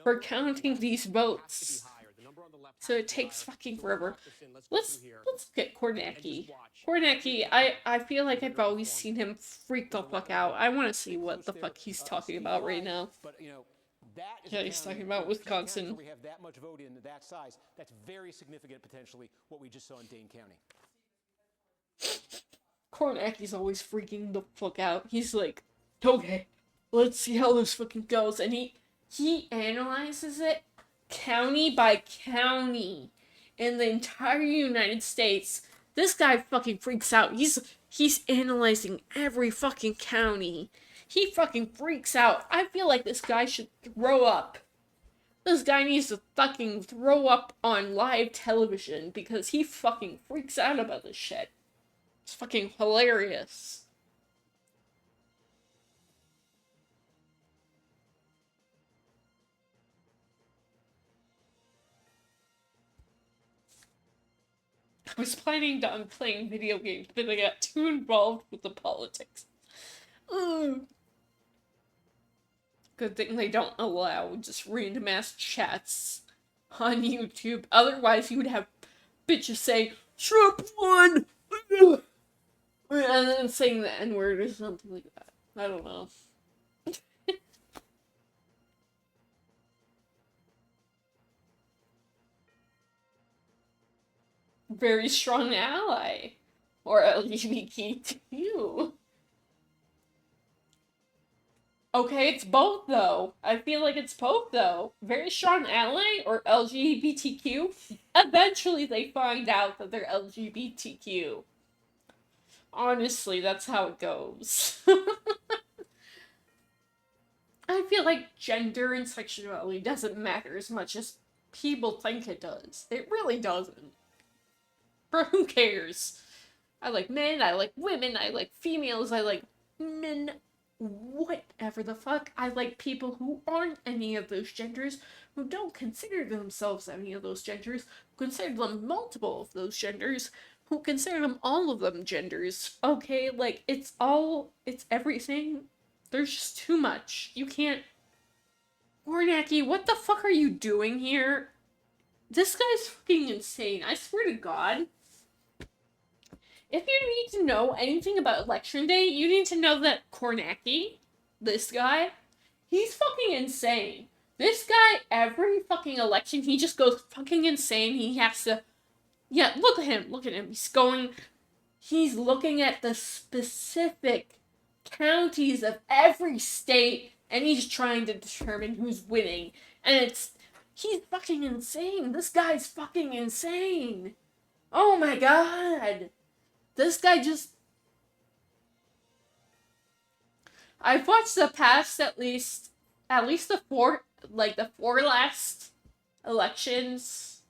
for counting these votes. So it takes fucking forever. Let's get Kornacki. Kornacki, I feel like I've always seen him freak the fuck out. I want to see what the fuck he's talking about right now. Yeah, he's talking about Wisconsin. We have that much vote in that size. That's very significant potentially what we just saw in Dane County. Kornacki's always freaking the fuck out. He's like, okay, let's see how this fucking goes. And he analyzes it county by county in the entire United States. This guy fucking freaks out. He's analyzing every fucking county. He fucking freaks out. I feel like this guy should throw up. This guy needs to fucking throw up on live television because he fucking freaks out about this shit. It's fucking hilarious. I was planning on playing video games, but I got too involved with the politics. Ugh. Good thing they don't allow just random ass chats on YouTube. Otherwise, you would have bitches saying, Trump won! And then saying the N-word or something like that. I don't know. Very strong ally. Or LGBTQ. Okay, it's both though. I feel like it's both though. Very strong ally or LGBTQ. Eventually they find out that they're LGBTQ. Honestly, that's how it goes. I feel like gender and sexuality doesn't matter as much as people think it does. It really doesn't. But who cares? I like men, I like women, I like females, I like men. Whatever the fuck. I like people who aren't any of those genders, who don't consider themselves any of those genders, who consider them multiple of those genders, who consider them all of them genders. Okay, like, it's everything. There's just too much. You can't... Warnacki, what the fuck are you doing here? This guy's fucking insane. I swear to God. If you need to know anything about Election Day, you need to know that Kornacki, this guy, he's fucking insane. This guy, every fucking election, he just goes fucking insane. He has to... Yeah, look at him. Look at him. He's looking at the specific counties of every state, and he's trying to determine who's winning. And he's fucking insane. This guy's fucking insane. Oh my god. This guy just... I've watched the past at least the four last elections.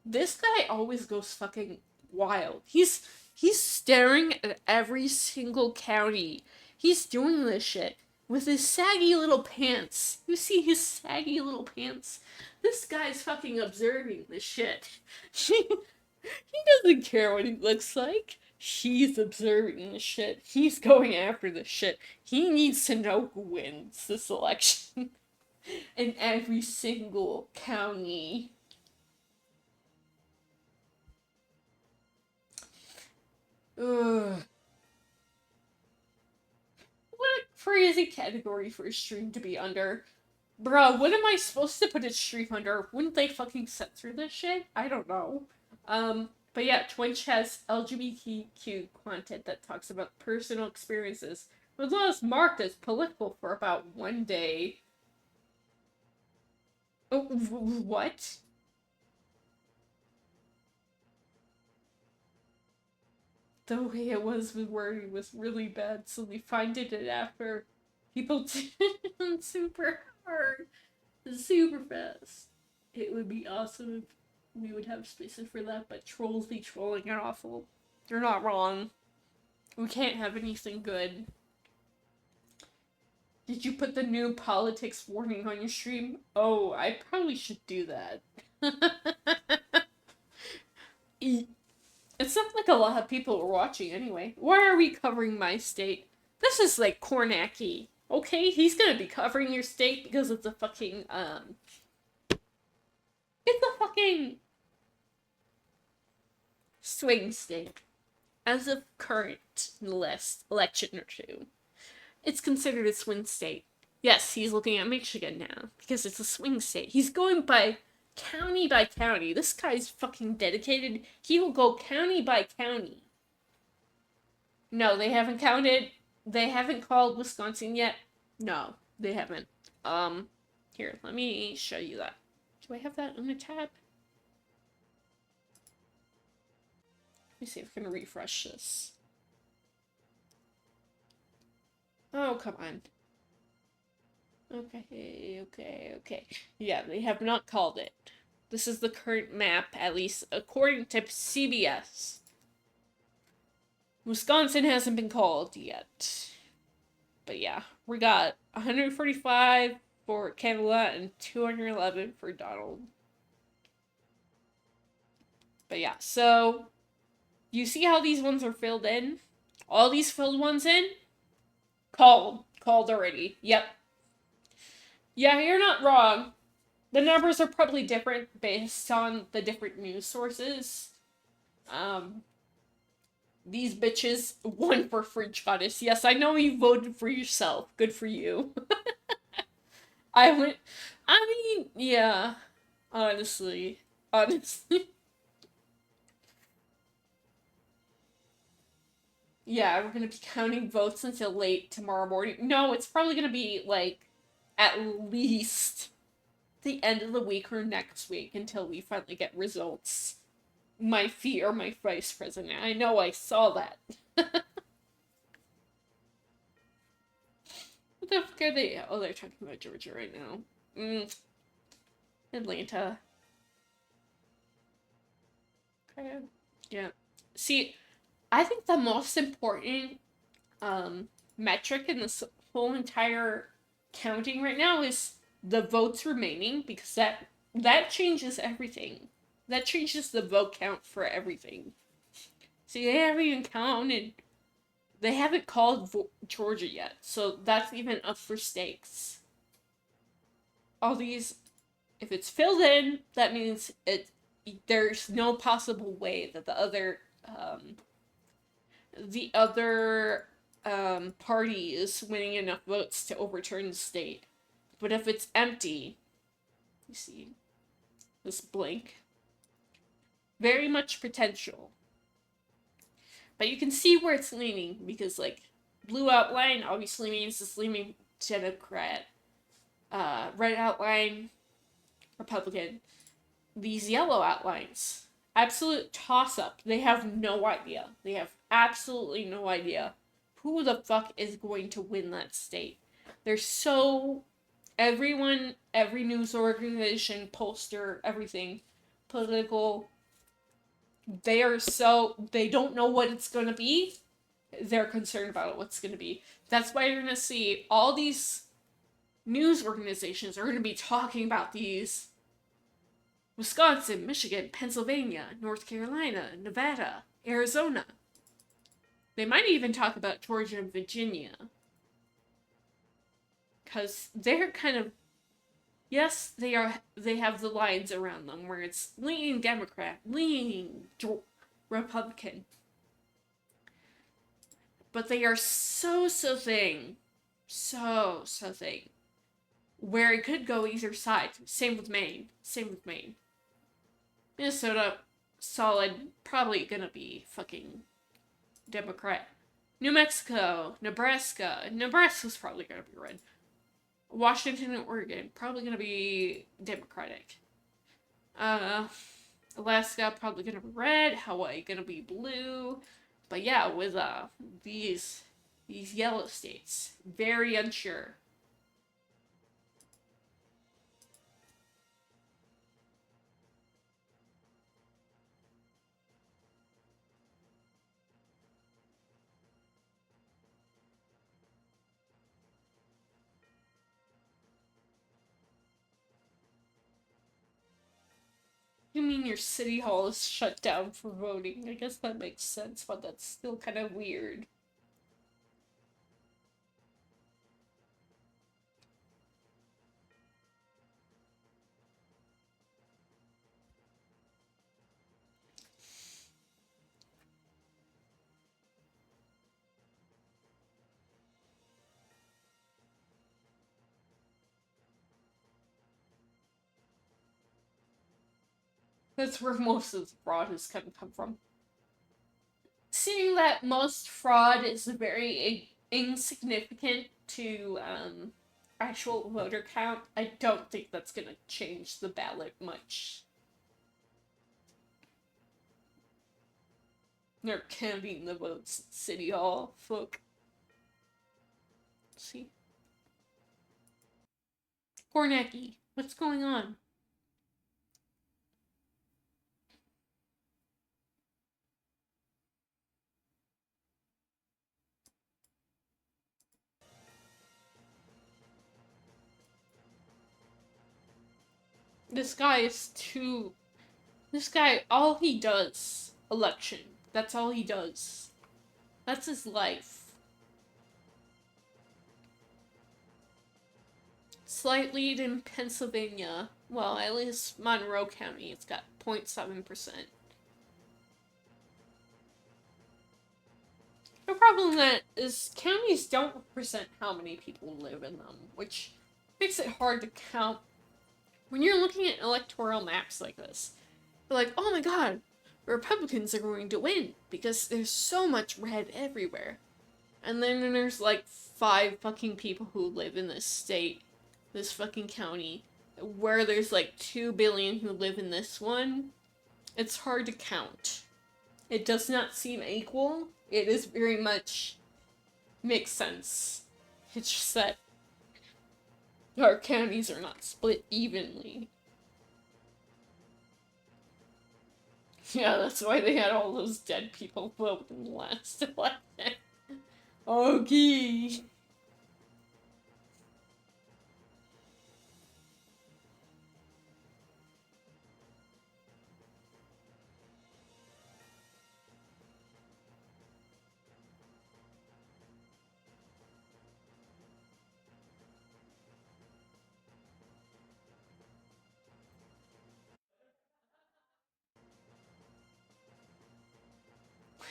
This guy always goes fucking wild. He's staring at every single county. He's doing this shit with his saggy little pants. You see his saggy little pants? This guy's fucking observing this shit. He doesn't care what he looks like. He's observing the shit. He's going after the shit. He needs to know who wins this election. In every single county. Ugh. What a crazy category for a stream to be under. Bro, what am I supposed to put a stream under? Wouldn't they fucking censor this shit? I don't know. But yeah, Twitch has LGBTQ content that talks about personal experiences, with laws marked as political for about 1 day. Oh, what? The way it was with wording was really bad, so they finded it after people did it super hard, super fast. It would be awesome if we would have spaces for that, but trolls be trolling are awful. They're not wrong. We can't have anything good. Did you put the new politics warning on your stream? Oh, I probably should do that. It's not like a lot of people are watching anyway. Why are we covering my state? This is like Kornacki. Okay, he's gonna be covering your state because it's a fucking, it's a fucking swing state. As of current last election or two, it's considered a swing state. Yes, he's looking at Michigan now because it's a swing state. He's going by county by county. This guy's fucking dedicated. He will go county by county. No, they haven't counted. They haven't called Wisconsin yet. No, they haven't. Here, let me show you that. Do I have that on the tab? Let me see if I can refresh this. Oh, come on. Okay. Yeah, they have not called it. This is the current map, at least according to CBS. Wisconsin hasn't been called yet. But yeah, we got 145 for Kamala and 211 for Donald. But yeah, so you see how these ones are filled in? All these filled ones in? Called already. Yep. Yeah, you're not wrong. The numbers are probably different based on the different news sources. These bitches won for Fridge Goddess. Yes, I know you voted for yourself. Good for you. Yeah. Honestly. Yeah, we're gonna be counting votes until late tomorrow morning. No, it's probably gonna be, like, at least the end of the week or next week until we finally get results. My vice president. I know I saw that. What the fuck are they? Oh, they're talking about Georgia right now. Atlanta. Okay. Yeah. See, I think the most important metric in this whole entire counting right now is the votes remaining, because that changes everything. That changes the vote count for everything. See, they haven't even counted. They haven't called Georgia yet, so that's even up for stakes. All these, if it's filled in, that means there's no possible way that the other party is winning enough votes to overturn the state. But if it's empty, you see this blank, very much potential. But you can see where it's leaning, because, like, blue outline obviously means it's leaning Democrat. Red outline, Republican. These yellow outlines, absolute toss-up. They have no idea. They have absolutely no idea who the fuck is going to win that state. They're so... Everyone, every news organization, pollster, everything, political... They don't know what it's going to be. They're concerned about what's going to be. That's why you're going to see all these news organizations are going to be talking about these Wisconsin, Michigan, Pennsylvania, North Carolina, Nevada, Arizona. They might even talk about Georgia and Virginia. Because they're kind of... Yes, they have the lines around them where it's leaning Democrat, leaning Republican. But they are so thing. So thing. Where it could go either side. Same with Maine. Minnesota, solid, probably gonna be fucking Democrat. New Mexico, Nebraska. Nebraska's probably gonna be red. Washington and Oregon, probably gonna be Democratic. Alaska, probably gonna be red. Hawaii, gonna be blue. But yeah, with these yellow states, very unsure. You mean your city hall is shut down for voting? I guess that makes sense, but that's still kind of weird. That's where most of the fraud is going to come from. Seeing that most fraud is very insignificant to actual voter count, I don't think that's going to change the ballot much. They're counting the votes at City Hall, fuck. See? Kornacki, what's going on? This guy is too... This guy, all he does, election. That's all he does. That's his life. Slight lead in Pennsylvania. Well, at least Monroe County, it's got 0.7%. The problem that is counties don't represent how many people live in them, which makes it hard to count. When you're looking at electoral maps like this, you're like, oh my god, Republicans are going to win because there's so much red everywhere. And then there's like 5 fucking people who live in this state, this fucking county, where there's like 2 billion who live in this one. It's hard to count. It does not seem equal. It is very much makes sense. It's just that our counties are not split evenly. Yeah, that's why they had all those dead people vote in the last election. Okay.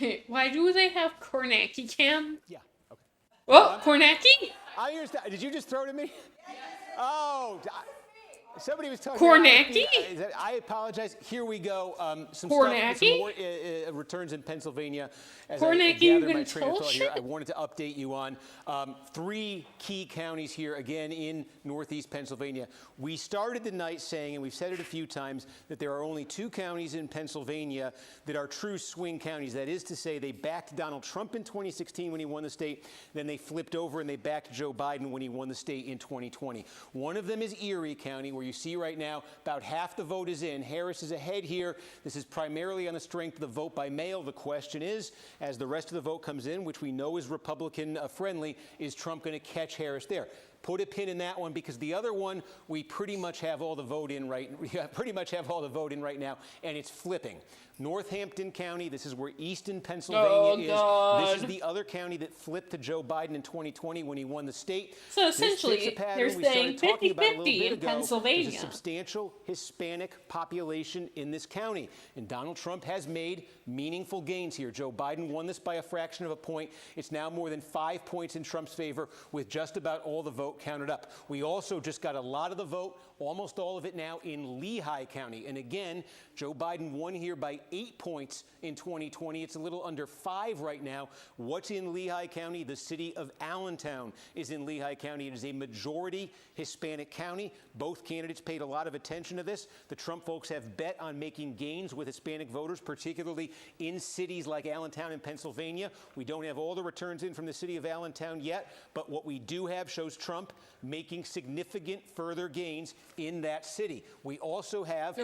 Wait, why do they have Kornacki cam? Yeah, okay. Oh, Kornacki? I understand. Did you just throw it at me? Yes. Oh, somebody was talking Kornacki? I apologize. Here we go. Some Kornacki? stuff, some more returns in Pennsylvania. As Kornacki, I you gather my can train of tell thought here, shit? I wanted to update you on 3 key counties here, again, in northeast Pennsylvania. We started the night saying, and we've said it a few times, that there are only 2 counties in Pennsylvania that are true swing counties. That is to say, they backed Donald Trump in 2016 when he won the state, then they flipped over and they backed Joe Biden when he won the state in 2020. One of them is Erie County, where you see right now about half the vote is in. Harris is ahead here. This is primarily on the strength of the vote by mail. The question is, as the rest of the vote comes in, which we know is Republican friendly, is Trump going to catch Harris there? Put a pin in that one, because the other one, we pretty much have all the vote in right now, and it's flipping. Northampton County, this is where eastern Pennsylvania is. This is the other county that flipped to Joe Biden in 2020 when he won the state. So essentially, they're saying 50-50 in Pennsylvania. There's a substantial Hispanic population in this county, and Donald Trump has made meaningful gains here. Joe Biden won this by a fraction of a point. It's now more than 5 points in Trump's favor, with just about all the vote counted up. We also just got a lot of the vote, almost all of it now, in Lehigh County. And again, Joe Biden won here by 8 points in 2020. It's a little under 5 right now. What's in Lehigh County? The city of Allentown is in Lehigh County. It is a majority Hispanic county. Both candidates paid a lot of attention to this. The Trump folks have bet on making gains with Hispanic voters, particularly in cities like Allentown in Pennsylvania. We don't have all the returns in from the city of Allentown yet, but what we do have shows Trump making significant further gains in that city. We also have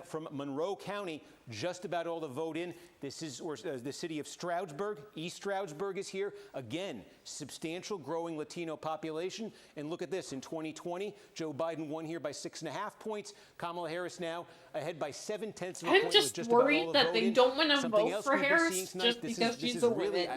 from Monroe County just about all the vote in. This is the city of Stroudsburg. East Stroudsburg is here. Again, substantial growing Latino population. And look at this. In 2020, Joe Biden won here by 6.5 points. Kamala Harris now ahead by 0.7 points. I'm just worried that they don't want to vote for Harris just because she's a woman.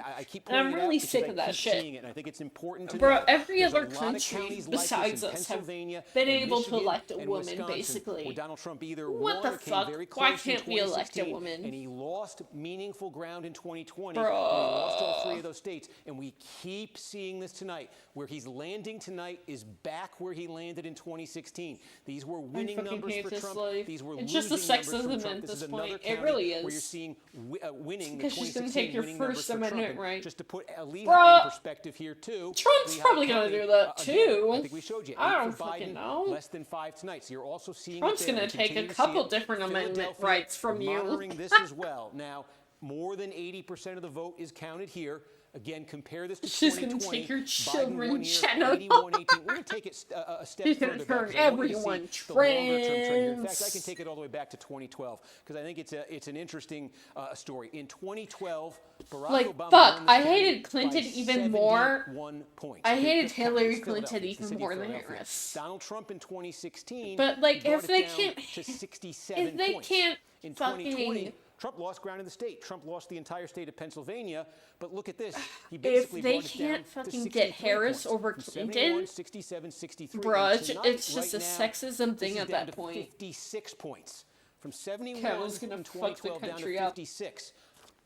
And I'm really sick of that shit. And I think it's important to Bro, know every there's other a lot of country counties besides like this in us have Pennsylvania been and able to Michigan elect a and woman, Wisconsin, basically. where Donald Trump either What won the or came fuck? very Why close in can't we elect a 2016, woman? and he lost meaningful ground in 2020. Bro. He lost all 3 of those states, and we keep seeing this tonight. Where he's landing tonight is back where he landed in 2016. These were winning numbers for Trump. These were it's losing just the numbers for sexism Trump. at This is this another point. county It really is. where you're seeing winning the Because she's going to 2016 take your winning numbers First for Trump. Amendment And right. just to put Lehigh Bruh, in perspective here too. Trump's Lehigh probably going County, to do that again, too. I think we showed you. 8 I don't for fucking Biden, know. less than 5 tonight. So you're also seeing Trump's going to take a couple different amendment rights from you. monitoring this as well. Now, more than 80% of the vote is counted here. Again, compare this to She's 2020. gonna take your Biden 1 children, year, Jenna. 81-18. We're going to take it a step She's further gonna back, turn 'cause I want you to see everyone the longer-term trend here. In fact, I trans. can take it all the way back to 2012 because I think it's an interesting story. In 2012, Barack Like, Obama fuck, won this I county hated by Clinton even more. 71 points. I Okay, hated this county Hillary is Clinton Philadelphia, it's the even city of more than Philadelphia. Harris. Donald Trump in 2016, But, like, brought if it they down can't- to 67 if they points. can't In 2020, fucking- Trump lost ground in the state. Trump lost the entire state of Pennsylvania. But look at this. He If basically they brought it down can't to fucking 63 get Harris points, over from Clinton, 71, 67, 63. bruh, And tonight, it's just right a now, sexism this thing is at down that to point. 56 points. From 71 Kevin's gonna in fuck the 2012 down to country up. 56.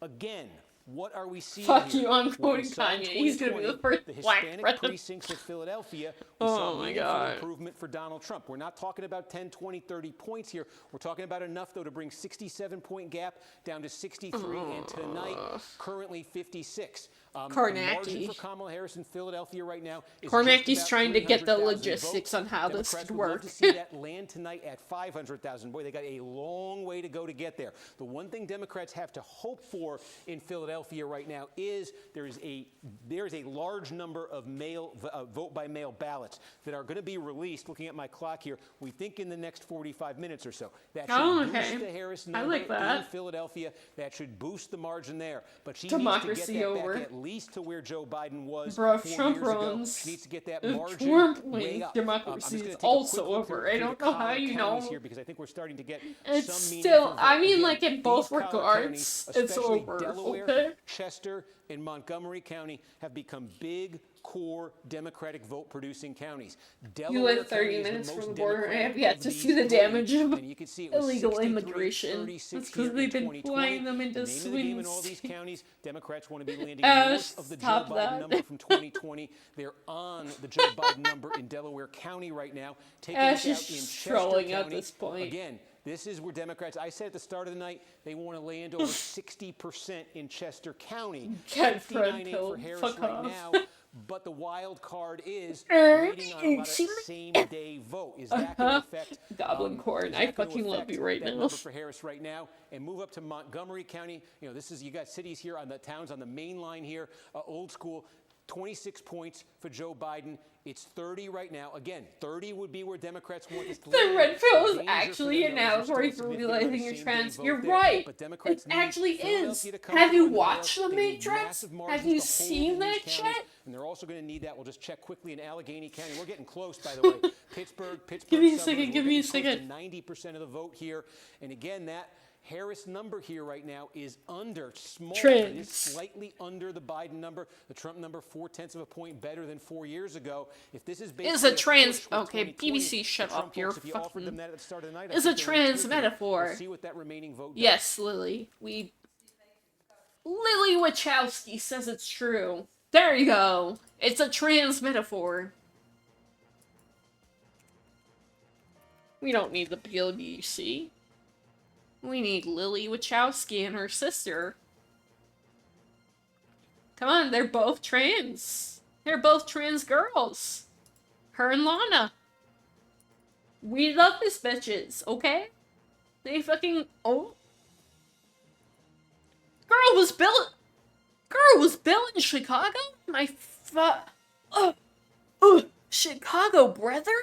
Again, what are we seeing Fuck here? you, I'm What we quoting saw in Kanye. He's gonna be the 2020, first the black Hispanic president. precincts of Philadelphia, we Oh saw my meaningful God. improvement for Donald Trump. We're not talking about 10, 20, 30 points here. We're talking about enough, though, to bring 67-point gap down to 63, and tonight, currently 56. The margin Kornacki. for Kamala Harris in Philadelphia right now is Kornacki's just about trying to get the 300,000 logistics votes. on how this Democrats could would love work. to see that land tonight at 500,000. Boy, they got a long way to go to get there. The one thing Democrats have to hope for in Philadelphia right now is there is a large number of vote by mail ballots that are going to be released. Looking at my clock here, we think in the next 45 minutes or so. That should boost the Harris number in Philadelphia. That should boost the margin there. But she Democracy needs to get that over. back at least to where Joe Biden was Bro, 4 Trump years ago. runs. She needs to get that If margin Trump way wins, up. democracy I'm just is gonna take a also quick look over. through I the don't know how collar you counties know. here because I think we're starting to get It's some still, meaningful I vote. mean, Again, like, in both these collar regards, counties, it's especially over, Delaware, okay? Chester, and Montgomery County have become big core Democratic vote-producing counties. You Delaware live 30 County is the minutes most from the border. I have Democratic yet of to these see the three, damage of and you can see it was illegal 63, immigration. 36 That's because here in they've been 2020. flying them into The name of the game in all swings. these counties, Democrats want to be landing Ash, north of the Joe stop Biden that. number from 2020. They're on the Joe Biden number in Delaware County right now. Taking Ash it is out in Chester trolling at County. this point. Again, this is where Democrats, I said at the start of the night, they want to land over 60% in Chester County. Get 59.8 for Fred Harris fuck right off. now. But the wild card is waiting on a lot of same-day vote. Is that going to affect Goblin Corn? is I that gonna fucking love affect you right that now. number for Harris right now? And move up to Montgomery County. You know, this is you got cities here on the towns on the main line here, old school. 26 points for Joe Biden. It's 30 right now. Again, 30 would be where Democrats want this to The land. red pill is Danger for actually them, a though, is there's now still for a significant amount realizing of you're same-day trans. vote You're there. right. But Democrats It need actually is. Philadelphia to come Have you on the watched The rails. They need Matrix? massive Have margins you to hold seen in that these counties, shit? and they're also going to need that. We'll just check quickly in Allegheny County. We're getting close, by the way. Pittsburgh Give me a suburbs, second, we're give me a getting close second. to 90% of the vote here. And again, that Harris number here right now is under, small, Trends. it is slightly under the Biden number. The Trump number, 0.4 of a point better than 4 years ago. If this is Is basically a trans. push with Okay, 2020, BBC, shut the Trump up. You're folks, if you offered fucking. them that at the start of the night, I Is a think they would trans take it. metaphor. We'll see what that remaining vote does. Yes, Lily. Lily Wachowski says it's true. There you go. It's a trans metaphor. We don't need the PLBC. We need Lily Wachowski and her sister. Come on, they're both trans. They're both trans girls. Her and Lana. We love these bitches, okay? They fucking... Oh. Girl was built in Chicago? Chicago brethren?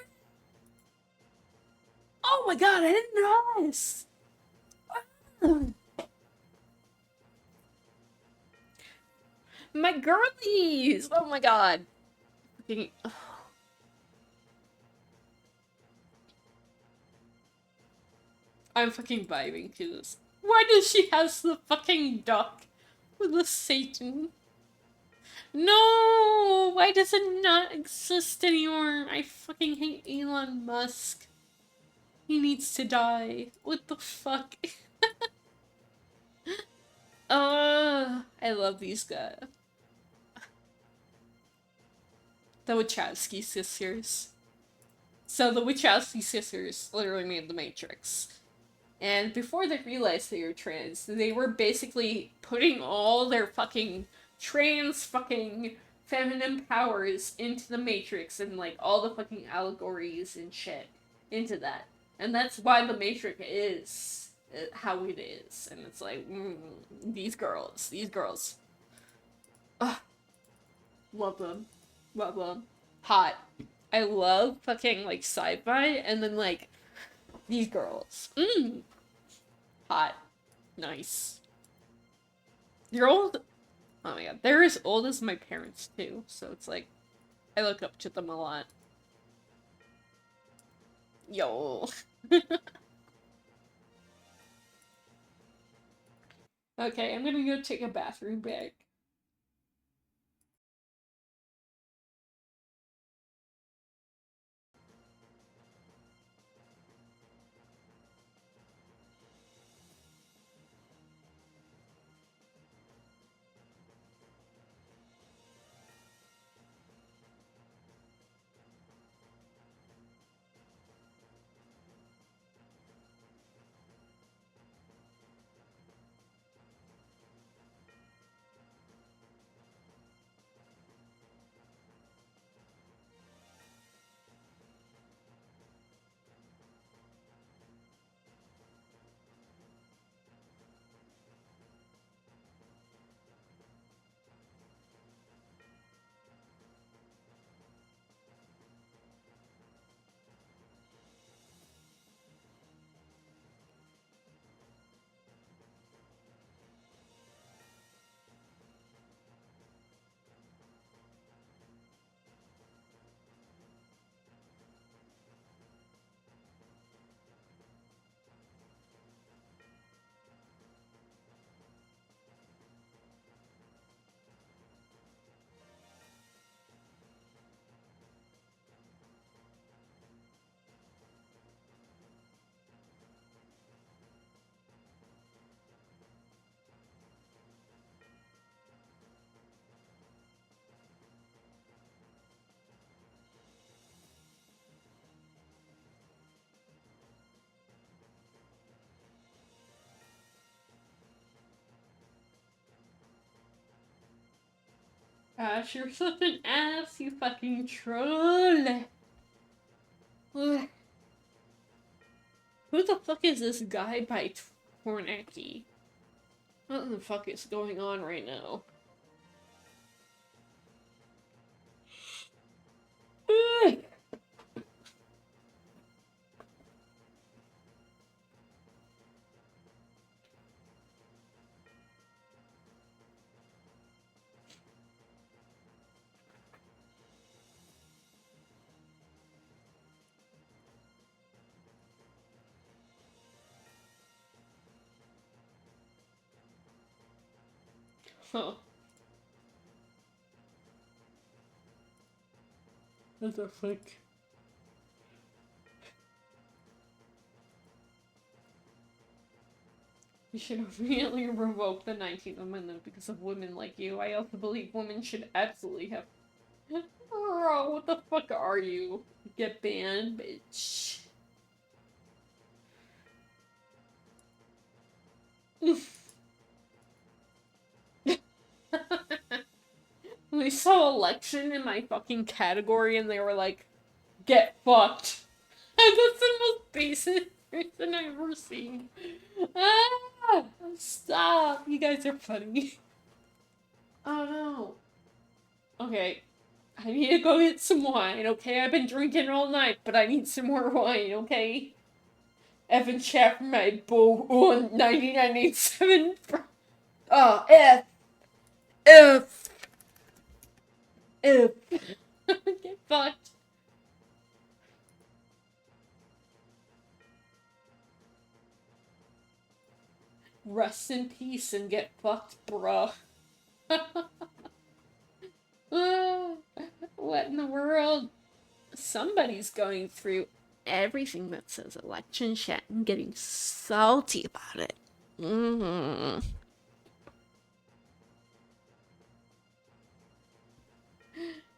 Oh my god, I didn't know this. My girlies! Oh my god. Fucking- I'm fucking vibing to this. Why does she have the fucking duck with the Satan? No! Why does it not exist anymore? I fucking hate Elon Musk. He needs to die. What the fuck? I love these guys. The Wachowski sisters. So the Wachowski sisters literally made The Matrix. And before they realized they were trans, they were basically putting all their fucking trans fucking feminine powers into the Matrix and like all the fucking allegories and shit into that. And that's why the Matrix is how it is. And it's like, these girls. Ugh, Love them. Love them. Hot. I love fucking, like, sci-fi, and then, like, these girls. Hot. Nice. You're old. Oh my god. They're as old as my parents, too, so it's like, I look up to them a lot. Yo. Okay, I'm gonna go take a bathroom break. Ash, you're such an ass, you fucking troll. Ugh. Who the fuck is this guy by Tornacki? What the fuck is going on right now? Ugh. Huh. What the fuck? You should immediately revoke the 19th Amendment because of women like you. I also believe women should absolutely have... Bro, what the fuck are you? Get banned, bitch. They saw election in my fucking category and they were like, get fucked. And that's the most basic reason I've ever seen. Ah, stop. You guys are funny. Oh no. Okay. I need to go get some wine, okay? I've been drinking all night, but I need some more wine, okay? Evan Chapman, my boo on 1997. F. Get fucked. Rest in peace and get fucked, bruh. What in the world? Somebody's going through everything that says election chat and getting salty about it.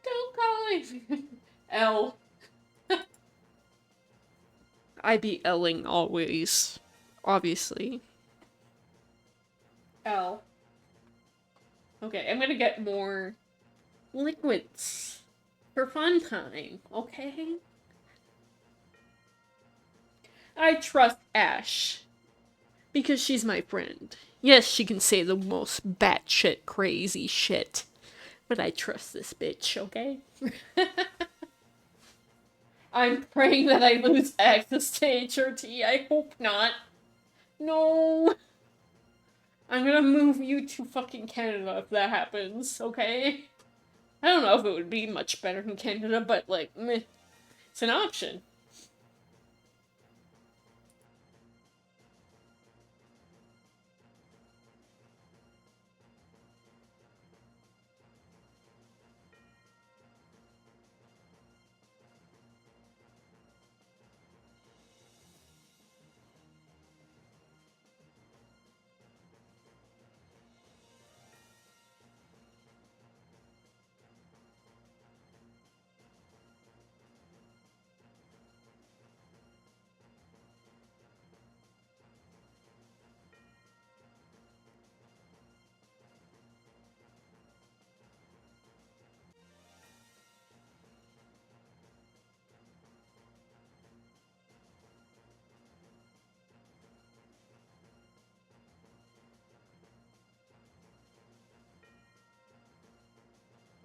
Don't call me L. I be L-ing always. Obviously. L. Okay, I'm gonna get more liquids for fun time, okay? I trust Ash because she's my friend. Yes, she can say the most batshit crazy shit, But I trust this bitch, okay? I'm praying that I lose access to HRT. I hope not. No. I'm gonna move you to fucking Canada if that happens, okay? I don't know if it would be much better in Canada, but, like, meh. It's an option.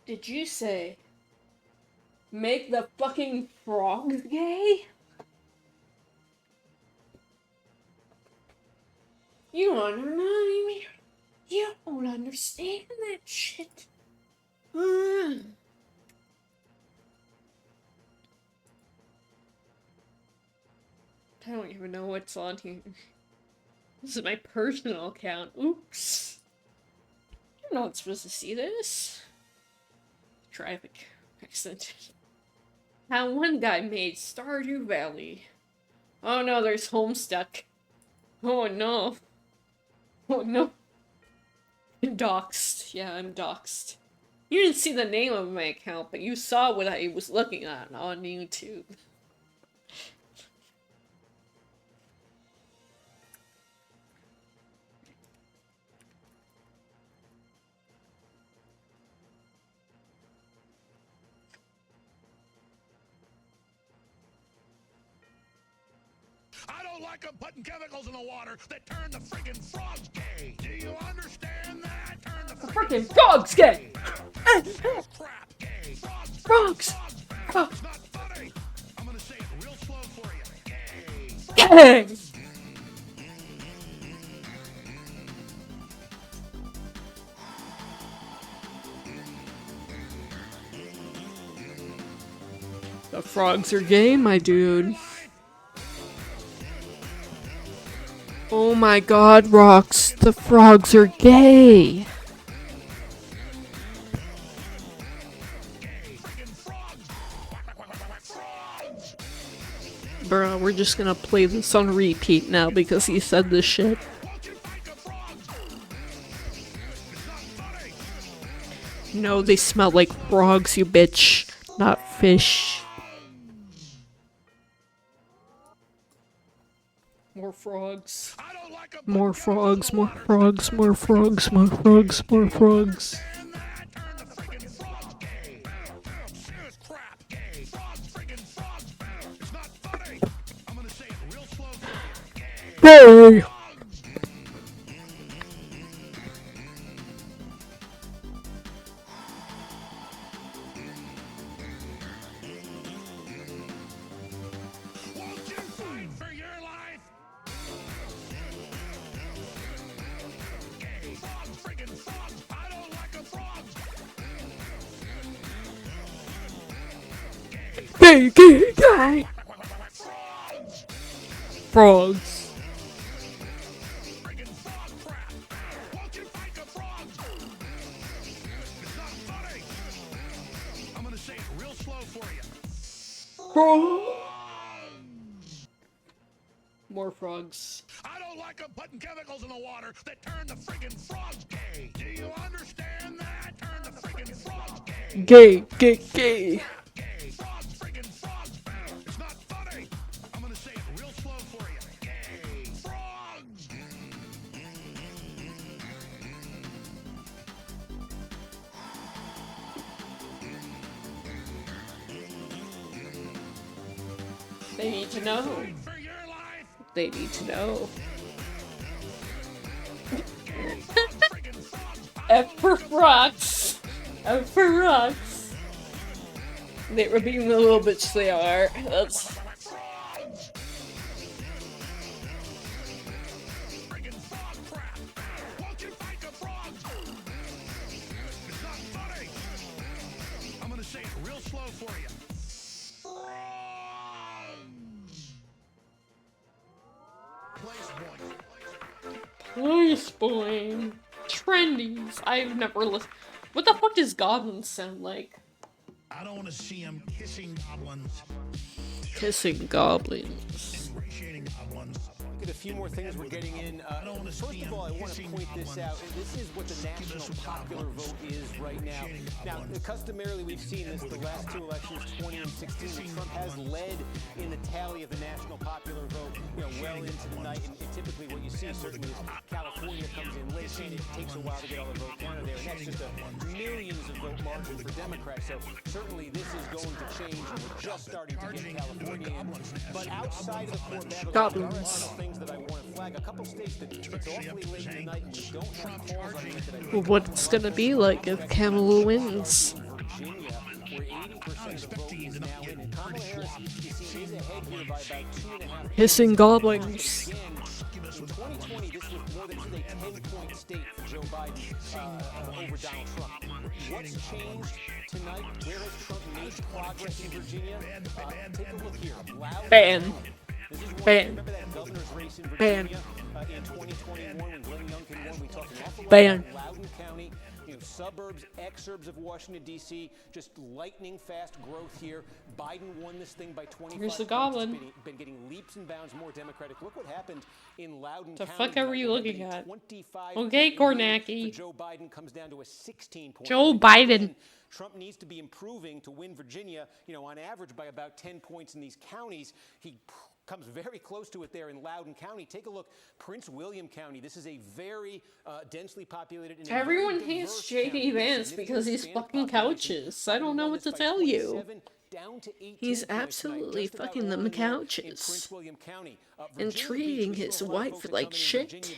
Did you say make the fucking frogs gay? You don't know, you don't understand that shit. I don't even know what's on here. This is my personal account. Oops. You're not supposed to see this. Traffic accident. How one guy made Stardew Valley. Oh no, there's Homestuck. Oh no. Oh no. Doxed. Yeah, I'm doxed. You didn't see the name of my account, but you saw what I was looking at on YouTube. I don't like them putting chemicals in the water that turn the friggin' frogs gay. Do you understand that? Turn the friggin' frogs gay. Crap gay. Frogs. Frogs. Not funny. I'm gonna say it real slow for you. Gay. Gay. The frogs are gay, my dude. Oh my god, Rox, the frogs are gay! Bruh, we're just gonna play this on repeat now because he said this shit. No, they smell like frogs, you bitch, not fish. More frogs. More frogs, more frogs, more frogs, more frogs, more frogs. Hey! Gay, gay, gay! Frogs. I'm gonna say it real slow for you. More frogs. I don't like them putting chemicals in the water that turn the friggin' frogs gay. Do you understand that? Turn the friggin' frogs gay. Gay, gay, gay. Frogs, friggin' frogs. It's not funny. I'm gonna say it real slow for you. Gay. Frogs. They need to know. They need to know. F for frogs. For rocks. They were being a little bit slower. That's... I'm gonna say it real slow for you. Place point. Trendies. I've never listened. What the fuck does goblins sound like? I don't want to see him kissing goblins. Kissing goblins. Ingratiating goblins. Look at a few more things we're getting in. First of all, I want to point this out. This is what the national popular vote is right now. Now, customarily, we've seen this the last two elections, 20 and 16. Trump has led in the tally of the national popular vote, well into the night. And typically, what you see certainly is California comes in late, and it takes a while to get all the vote counted there. And that's just a millions of vote margin for Democrats. So certainly, this is going to change. And we're just starting to get California in. But outside of the core battleground, there are some things that I want to flag. A couple states that it's awfully late in the night and we don't have calls on it that I Well, what's gonna be like if Kamala wins? Virginia, where 80% of the vote is now in. And Kamala Harris, you see, is ahead here by about 2.5. Kissing goblins. Again, in 2020, this was more than just a 10-point state for Joe Biden over Donald Trump. What's changed tonight? Where has Trump made progress in Virginia? Take a look here. Ban. Ban. Remember that governor's race in Ban. Virginia in 2021 when Glenn Youngkin won? We talked an awful lot Ban. about Loudoun County, suburbs, exurbs of Washington, D.C., just lightning fast growth here. Biden won this thing by 25 Here's the points. goblin. It's been getting leaps and bounds more Democratic. Look what happened in Loudoun The County. fuck are we looking at? 25 Okay, Kornacki. Joe Biden comes down to a 16-point. Joe Biden. Trump needs to be improving to win Virginia, on average by about 10 points in these counties. He comes very close to it there in Loudoun County. Take a look, Prince William County. This is a very densely populated. And Everyone hates J.D. Vance because he's fucking couches. I don't know what to tell you. He's absolutely fucking them couches and treating his wife like shit.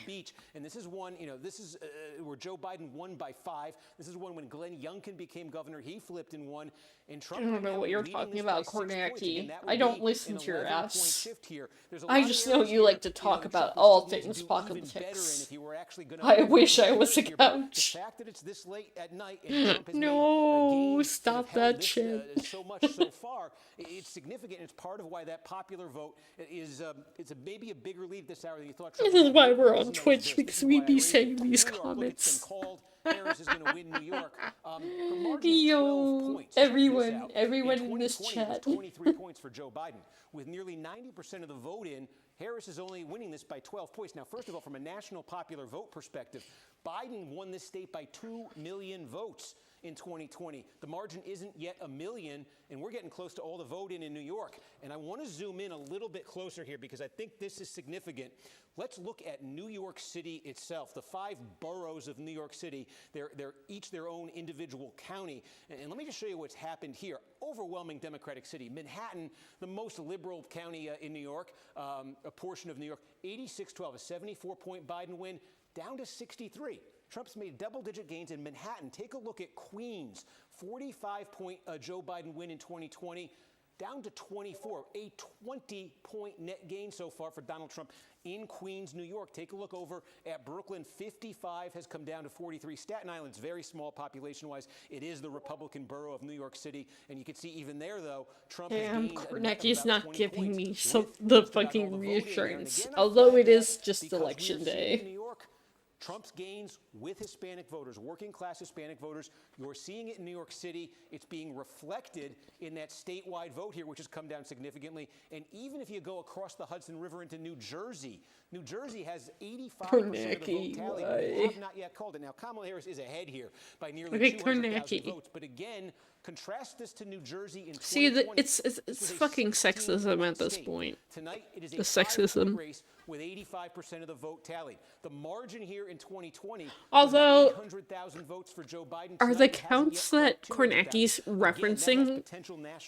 And this is one, this is where Joe Biden won by 5. This is one when Glenn Youngkin became governor. He flipped and won. And Trump I don't know what you're talking about, Kornacki. I don't listen to your ass. I just know you like to talk about all things politics. I wish I was a couch. The fact that it's this late at night and Trump has No, stop that shit. So much so far, it's significant. It's part of why that popular vote is maybe a bigger lead this hour than you thought. This is why we're on Twitch, because we be saying these comments. Harris is going to win New York. Yo, everyone in this chat. 23 points for Joe Biden. With nearly 90% of the vote in, Harris is only winning this by 12 points. Now, first of all, from a national popular vote perspective, Biden won this state by 2 million votes in 2020. The margin isn't yet 1 million, and we're getting close to all the vote in New York. And I want to zoom in a little bit closer here because I think this is significant. Let's look at New York City itself. The 5 boroughs of New York City, they're each their own individual county. And let me just show you what's happened here. Overwhelming Democratic city. Manhattan, the most liberal county in New York, a portion of New York, 86-12, a 74-point Biden win, down to 63. Trump's made double-digit gains in Manhattan. Take a look at Queens, 45-point Joe Biden win in 2020, down to 24, a 20-point net gain so far for Donald Trump in Queens, New York. Take a look over at Brooklyn, 55 has come down to 43. Staten Island's very small population-wise. It is the Republican borough of New York City, and you can see even there, though, Trump has gained Kornacki's not giving me the fucking reassurance, although it is just election day. Trump's gains with Hispanic voters, working-class Hispanic voters. You're seeing it in New York City. It's being reflected in that statewide vote here, which has come down significantly. And even if you go across the Hudson River into New Jersey has 85% of the vote tally. They have not yet called it. Now, Kamala Harris is ahead here by nearly 200,000 votes. But again, contrast this to New Jersey in 2020. See, it's fucking sexism at this point. Tonight, it is the sexism. Race with 85% of the vote tallied. The margin here in 2020, although 800,000 votes for Joe Biden. Are the counts that Kornacki's referencing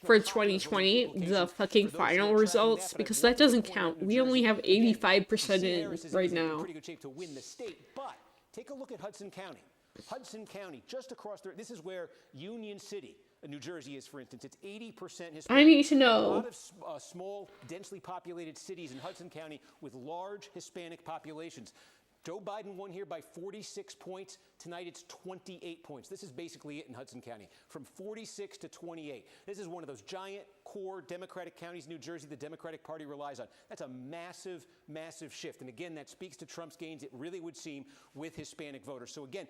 for 2020 the fucking final results? Because that doesn't count. We only have 85% in right now. Pretty good shape to win the state, but take a look at Hudson County. Hudson County, just across there. This is where Union City, New Jersey is, for instance. It's 80% Hispanic. I need to A know. lot of small, densely populated cities in Hudson County with large Hispanic populations. Joe Biden won here by 46 points. Tonight it's 28 points. This is basically it in Hudson County, from 46 to 28. This is one of those giant core Democratic counties in New Jersey the Democratic Party relies on. That's a massive, massive shift. And again, that speaks to Trump's gains, it really would seem, with Hispanic voters. So again,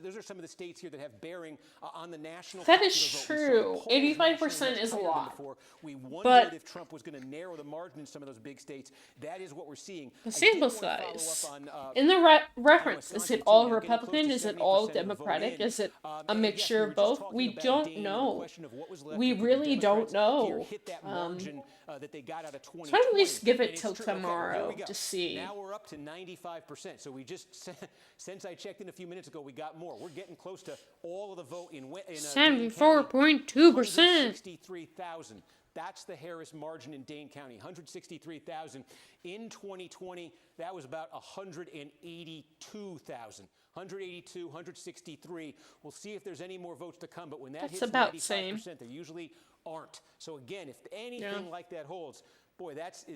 those are some of the states here that have bearing on the national That is popular vote. true. 85% is a lot. We wondered But if Trump was going to narrow the margin in some of those big states. That is what we're seeing. the sample size. In the reference, is it all Republican? Is it all Democratic? Is it a mixture of both? We don't know. We really don't know. So I'd at least give it till tomorrow to see. Now we're up to 95%. So we just, since I checked in a few minutes ago, we got more. We're getting close to all of the vote in 74.2%. 63,000. That's the Harris margin in Dane County, 163,000. In 2020, that was about 182,000. 182, 163. We'll see if there's any more votes to come, but when that hits about 95%, same. there usually aren't. So again, if anything like that holds, boy,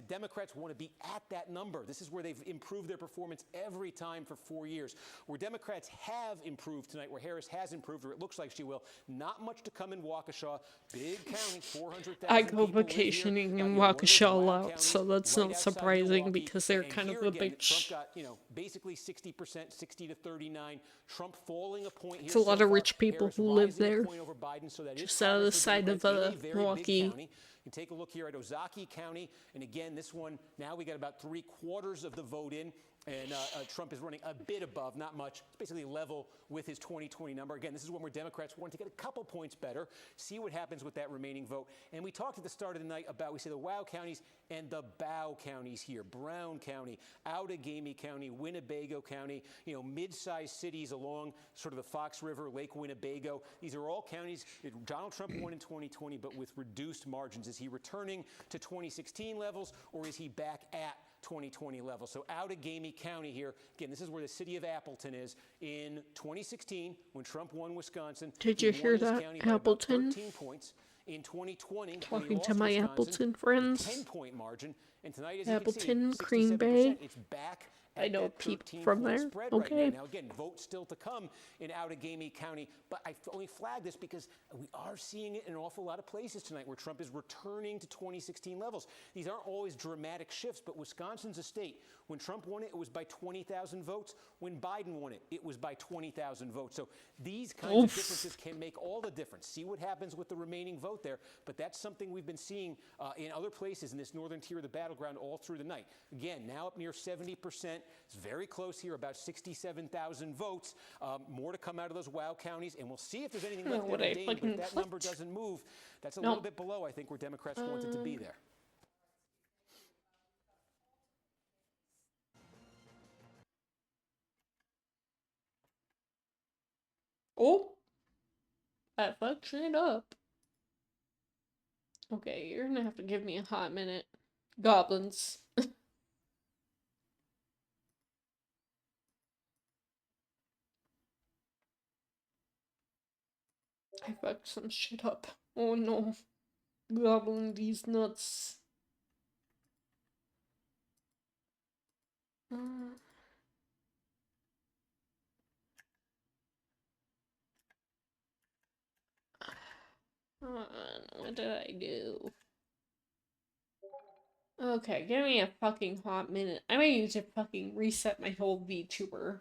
Democrats want to be at that number. This is where they've improved their performance every time for 4 years. Where Democrats have improved tonight, where Harris has improved, or it looks like she will, not much to come in Waukesha. Big county, 400,000 I go vacationing in Waukesha a lot, so that's not surprising because they're kind of a bitch. Trump got, basically 60%, 60 to 39. Trump falling a point here. It's a lot of rich people who live there, So just out of the side of Milwaukee. You take a look here at Ozaukee County, and again, this one, now we got about 3/4 of the vote in, and Trump is running a bit above, not much. It's basically level with his 2020 number. Again, this is one where Democrats want to get a couple points better, see what happens with that remaining vote. And we talked at the start of the night about, we say the WOW counties and the BOW counties here, Brown County, Outagamie County, Winnebago County, mid-sized cities along sort of the Fox River, Lake Winnebago. These are all counties that Donald Trump won in 2020, but with reduced margins. Is he returning to 2016 levels, or is he back at 2020 levels? So Outagamie County here, again, this is where the city of Appleton is. In 2016, when Trump won Wisconsin, did you hear that, Appleton? 13 points. In 2020, talking to my Appleton friends. 10-point margin, and tonight, as Appleton, you can see, Green Bay. It's back. I know people from there. Okay. Right now, again, votes still to come in Outagamie County, but I only flag this because we are seeing it in an awful lot of places tonight where Trump is returning to 2016 levels. These aren't always dramatic shifts, but Wisconsin's a state. When Trump won it, it was by 20,000 votes. When Biden won it, it was by 20,000 votes. So these kinds of differences can make all the difference. See what happens with the remaining vote there, but that's something we've been seeing in other places in this northern tier of the battleground all through the night. Again, now up near 70%. It's very close here, about 67,000 votes. More to come out of those WOW counties, and we'll see if there's anything left there in Dane, but if that number doesn't move, that's a little bit below, I think, where Democrats wanted to be there. Oh, I fucked it up. Okay, you're gonna have to give me a hot minute. Goblins. I fucked some shit up. Oh no. Gobbling these nuts. What did I do? Okay, give me a fucking hot minute. I may need to fucking reset my whole VTuber.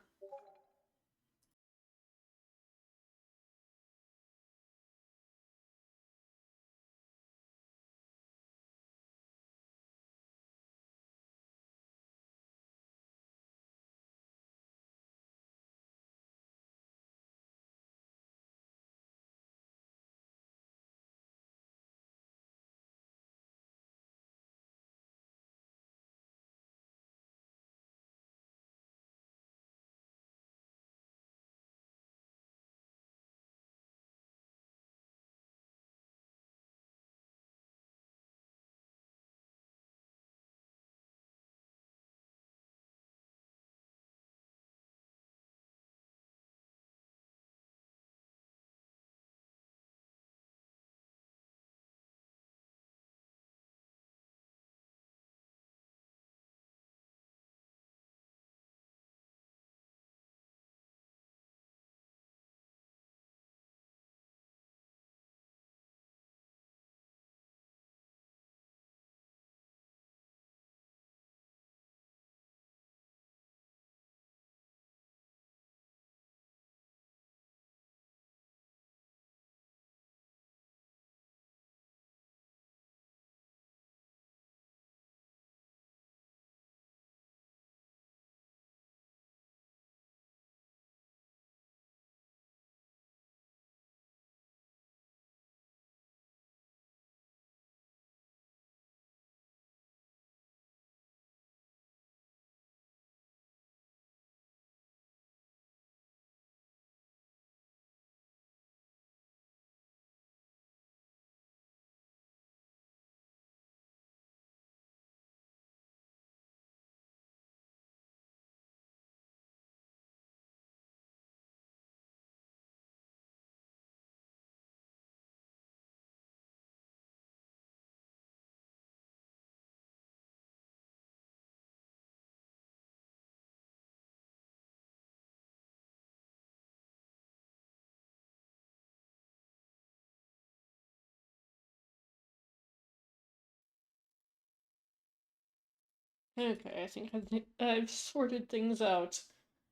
Okay, I think I've sorted things out.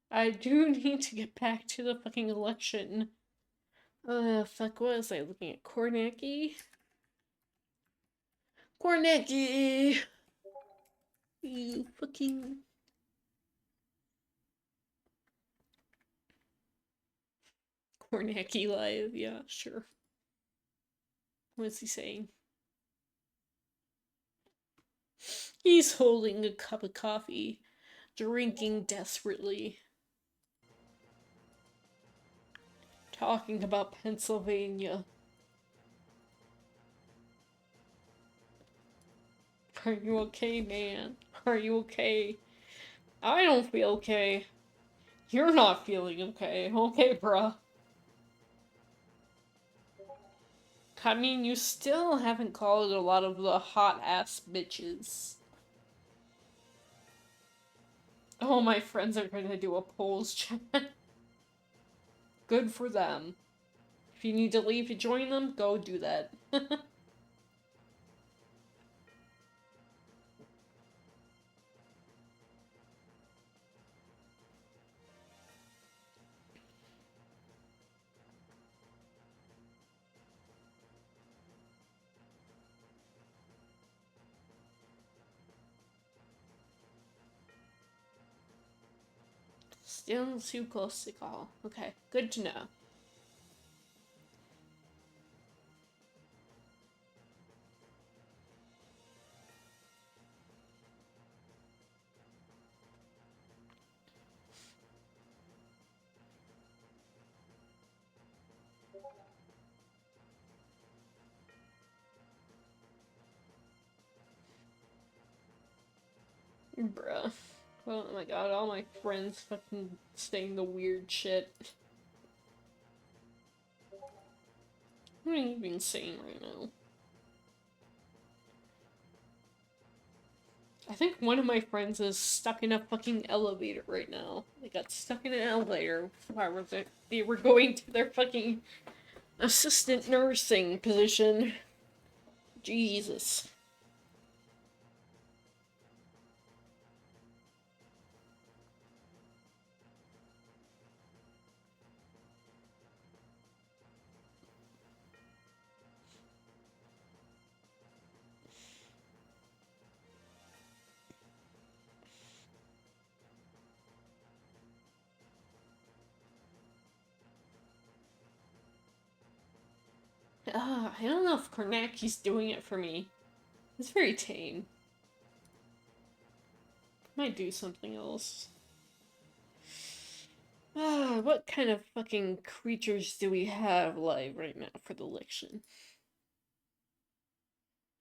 I do need to get back to the fucking election. Fuck, what was I looking at? Kornacki? Kornacki! You fucking... Kornacki live, yeah, sure. What's he saying? He's holding a cup of coffee, drinking desperately. Talking about Pennsylvania. Are you okay, man? Are you okay? I don't feel okay. You're not feeling okay. Okay, bruh. I mean, you still haven't called a lot of the hot-ass bitches. Oh, my friends are gonna do a polls chat. Good for them. If you need to leave to join them, go do that. Still too close to call. Okay, good to know. Bruh. Oh my god, all my friends fucking saying the weird shit. What are you even saying right now? I think one of my friends is stuck in a fucking elevator right now. They got stuck in an elevator. Why was it? They were going to their fucking assistant nursing position. Jesus. I don't know if Kornacki's doing it for me. It's very tame. Might do something else. What kind of fucking creatures do we have live right now for the election?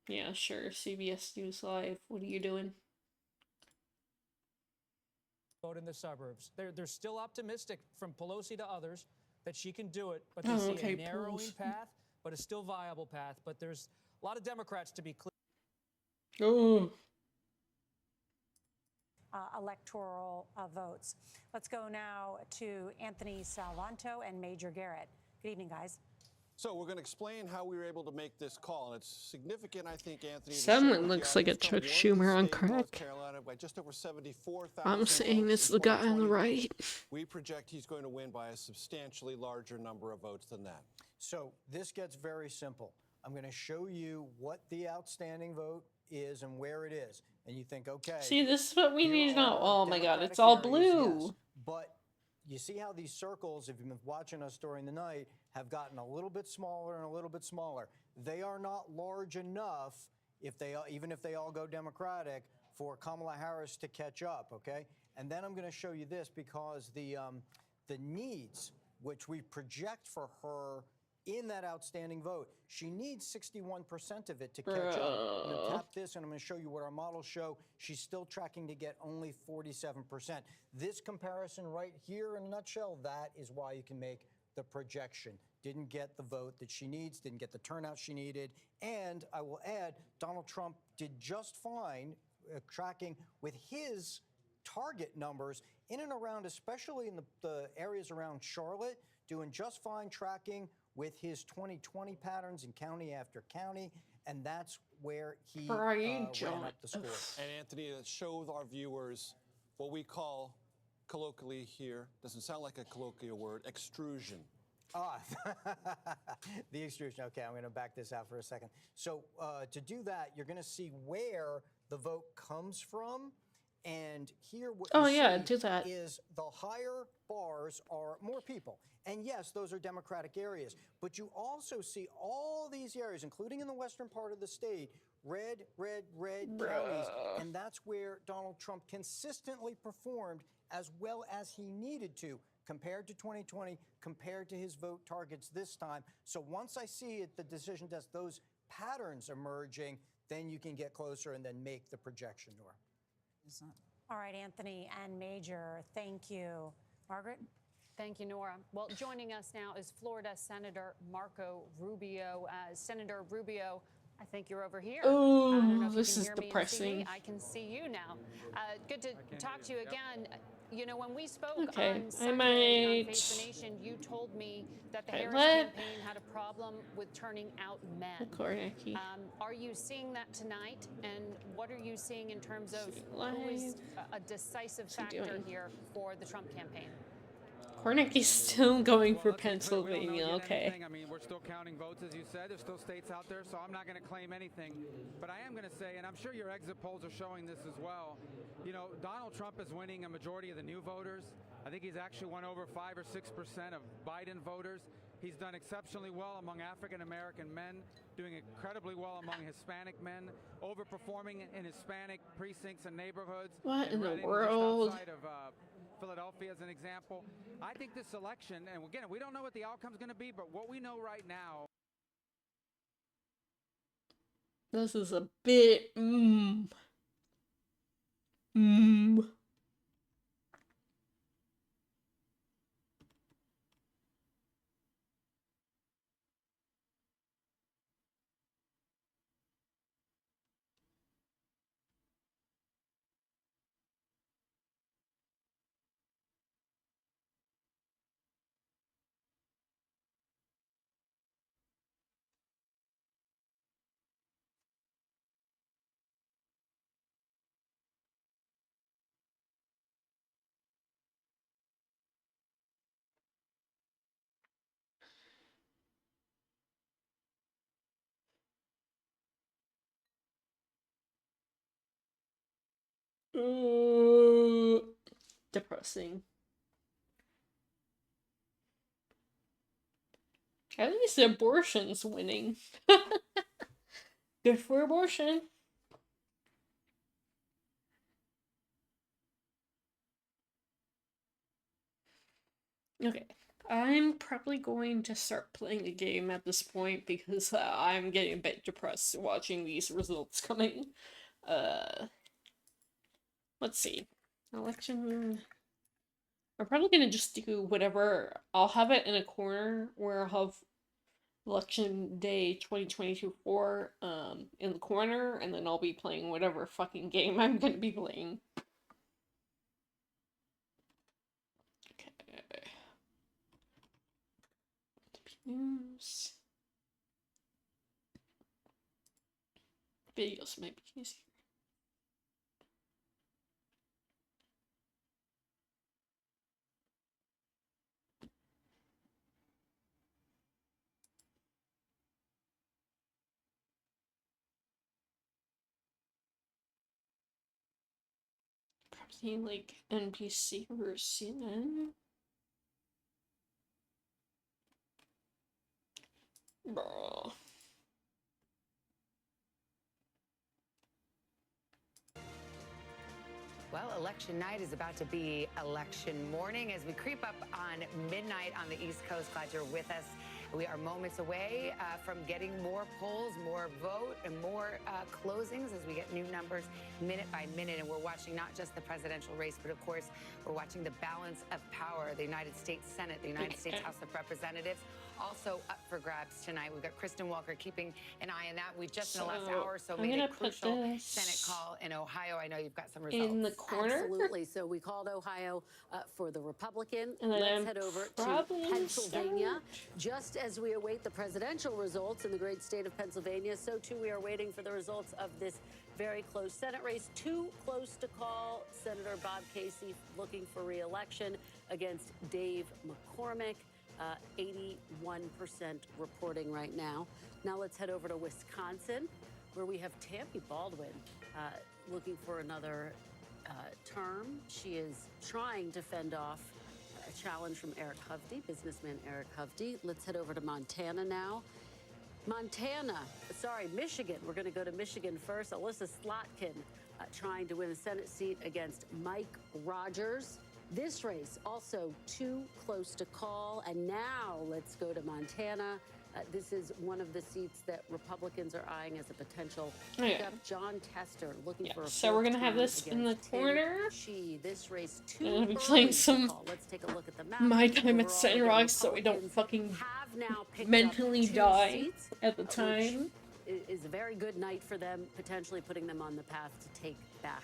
Yeah, sure. CBS News Live. What are you doing? Vote in the suburbs. They're still optimistic, from Pelosi to others, that she can do it, but they see a narrowing path, but a still viable path. But there's a lot of Democrats, to be clear. Oh. Electoral votes. Let's go now to Anthony Salvanto and Major Garrett. Good evening, guys. So we're going to explain how we were able to make this call, and it's significant, I think, Anthony. Someone looks like a Chuck Schumer on crack. By just over 74,000 I'm saying this is the guy on the right. We project he's going to win by a substantially larger number of votes than that. So this gets very simple. I'm going to show you what the outstanding vote is and where it is. And you think, okay. See, this is what we need to know. Oh my god, it's all blue. Yes, but you see how these circles, if you've been watching us during the night, have gotten a little bit smaller and a little bit smaller. They are not large enough, even if they all go Democratic, for Kamala Harris to catch up, okay? And then I'm going to show you this, because the needs, which we project for her in that outstanding vote, she needs 61% of it to catch up. I'm going to tap this, and I'm going to show you what our models show. She's still tracking to get only 47%. This comparison right here, in a nutshell, that is why you can make the projection. Didn't get the vote that she needs, didn't get the turnout she needed, and I will add, Donald Trump did just fine tracking with his target numbers in and around, especially in the areas around Charlotte, doing just fine tracking with his 2020 patterns in county after county, and that's where he Brian ran up the score. And Anthony, to show our viewers what we call colloquially here, doesn't sound like a colloquial word, extrusion. Ah, the extrusion. Okay, I'm going to back this out for a second. So to do that, you're going to see where the vote comes from. And here what you see is the higher bars are more people. And yes, those are Democratic areas. But you also see all these areas, including in the western part of the state, red counties. And that's where Donald Trump consistently performed as well as he needed to, compared to 2020, compared to his vote targets this time. So once I see at the decision desk those patterns emerging, then you can get closer and then make the projection, Nora. All right, Anthony and Major, thank you. Margaret? Thank you, Nora. Well, joining us now is Florida Senator Marco Rubio. Senator Rubio, I think you're over here. Oh, this is depressing. I can see you now. Good to talk to you again. You know, when we spoke on I Sunday on Face the Nation, you told me that the Harris campaign had a problem with turning out men. Are you seeing that tonight? And what are you seeing in terms of who is a decisive factor here for the Trump campaign? Kornacki's still going for Pennsylvania, okay. I mean, we're still counting votes, as you said. There's still states out there, so I'm not going to claim anything. But I am going to say, and I'm sure your exit polls are showing this as well, you know, Donald Trump is winning a majority of the new voters. I think he's actually won over 5 or 6% of Biden voters. He's done exceptionally well among African-American men, doing incredibly well among Hispanic men, overperforming in Hispanic precincts and neighborhoods. What in the Reading, world? Just outside of, Philadelphia as an example. I think this election, and again, we don't know what the outcome's going to be, but what we know right now. This is a bit. Depressing. At least abortion's winning. Good for abortion. Okay, I'm probably going to start playing a game at this point because I'm getting a bit depressed watching these results coming. Let's see. Election. I'm probably gonna just do whatever. I'll have it in a corner where I'll have Election Day 2022 in the corner, and then I'll be playing whatever fucking game I'm gonna be playing. Okay. News. Videos might be easier. Probably like NBC or CNN. Bro. Well, election night is about to be election morning as we creep up on midnight on the East Coast. Glad you're with us. We are moments away from getting more polls, more vote, and more closings as we get new numbers minute by minute. And we're watching not just the presidential race, but of course, we're watching the balance of power. The United States Senate, the United States House of Representatives, also up for grabs tonight. We've got Kristen Walker keeping an eye on that. We've just in the last hour or so made a crucial Senate call in Ohio. I know you've got some results. In the corner? Absolutely. So we called Ohio for the Republican. And then Let's head over to Pennsylvania. Just as we await the presidential results in the great state of Pennsylvania, so too we are waiting for the results of this very close Senate race. Too close to call. Senator Bob Casey looking for re-election against Dave McCormick. 81% reporting right now. Now let's head over to Wisconsin, where we have Tammy Baldwin looking for another term. She is trying to fend off a challenge from Eric Hovde, businessman Eric Hovde. Let's head over to Montana now. Michigan. We're going to go to Michigan first. Alyssa Slotkin trying to win a Senate seat against Mike Rogers. This race also too close to call. And now let's go to Montana. This is one of the seats that Republicans are eyeing as a potential pickup. John Tester looking for a so we're gonna have this in the corner. This race too I'm gonna be playing some Let's take a look at the map. My Time at Sandrock so I don't fucking mentally die at the time. Is a very good night for them, potentially putting them on the path to take back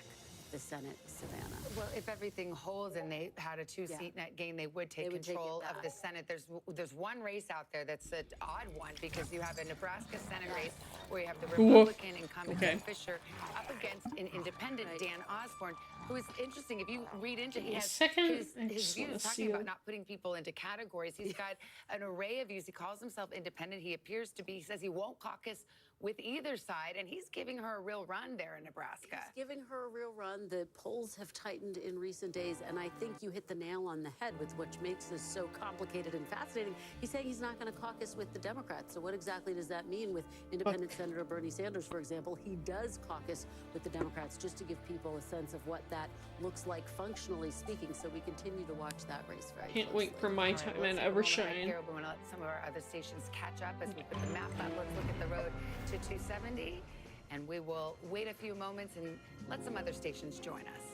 the Senate, Savannah. Well, if everything holds and they had a two-seat net gain, they would take control of the Senate. There's one race out there that's an odd one because you have a Nebraska Senate race where you have the Republican incumbent Joe Fisher up against an independent Dan Osborne, who is interesting. If you read into he has his views talking about not putting people into categories. He's got an array of views. He calls himself independent. He appears to be, he says he won't caucus with either side, and he's giving her a real run there in Nebraska. He's giving her a real run. The polls have tightened in recent days, and I think you hit the nail on the head with what makes this so complicated and fascinating. He's saying he's not going to caucus with the Democrats. So what exactly does that mean with independent Senator Bernie Sanders, for example? He does caucus with the Democrats, just to give people a sense of what that looks like functionally speaking. So we continue to watch that race very Can't wait for My Time and Evershine. Here, we want to let some of our other stations catch up as we put the map up. Let's look at the road to 270, and we will wait a few moments and let some other stations join us.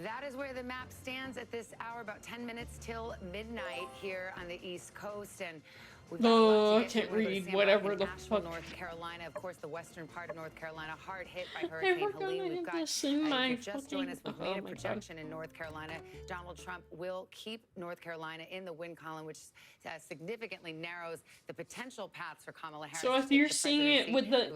That is where the map stands at this hour, about 10 minutes till midnight here on the East Coast. And I can't read whatever the fuck. North Carolina, of course, the western part of North Carolina, hard hit by Hurricane Helene. We've got just joined us. We've made a projection in North Carolina. Donald Trump will keep North Carolina in the win column, which significantly narrows the potential paths for Kamala Harris. So if you're seeing it with the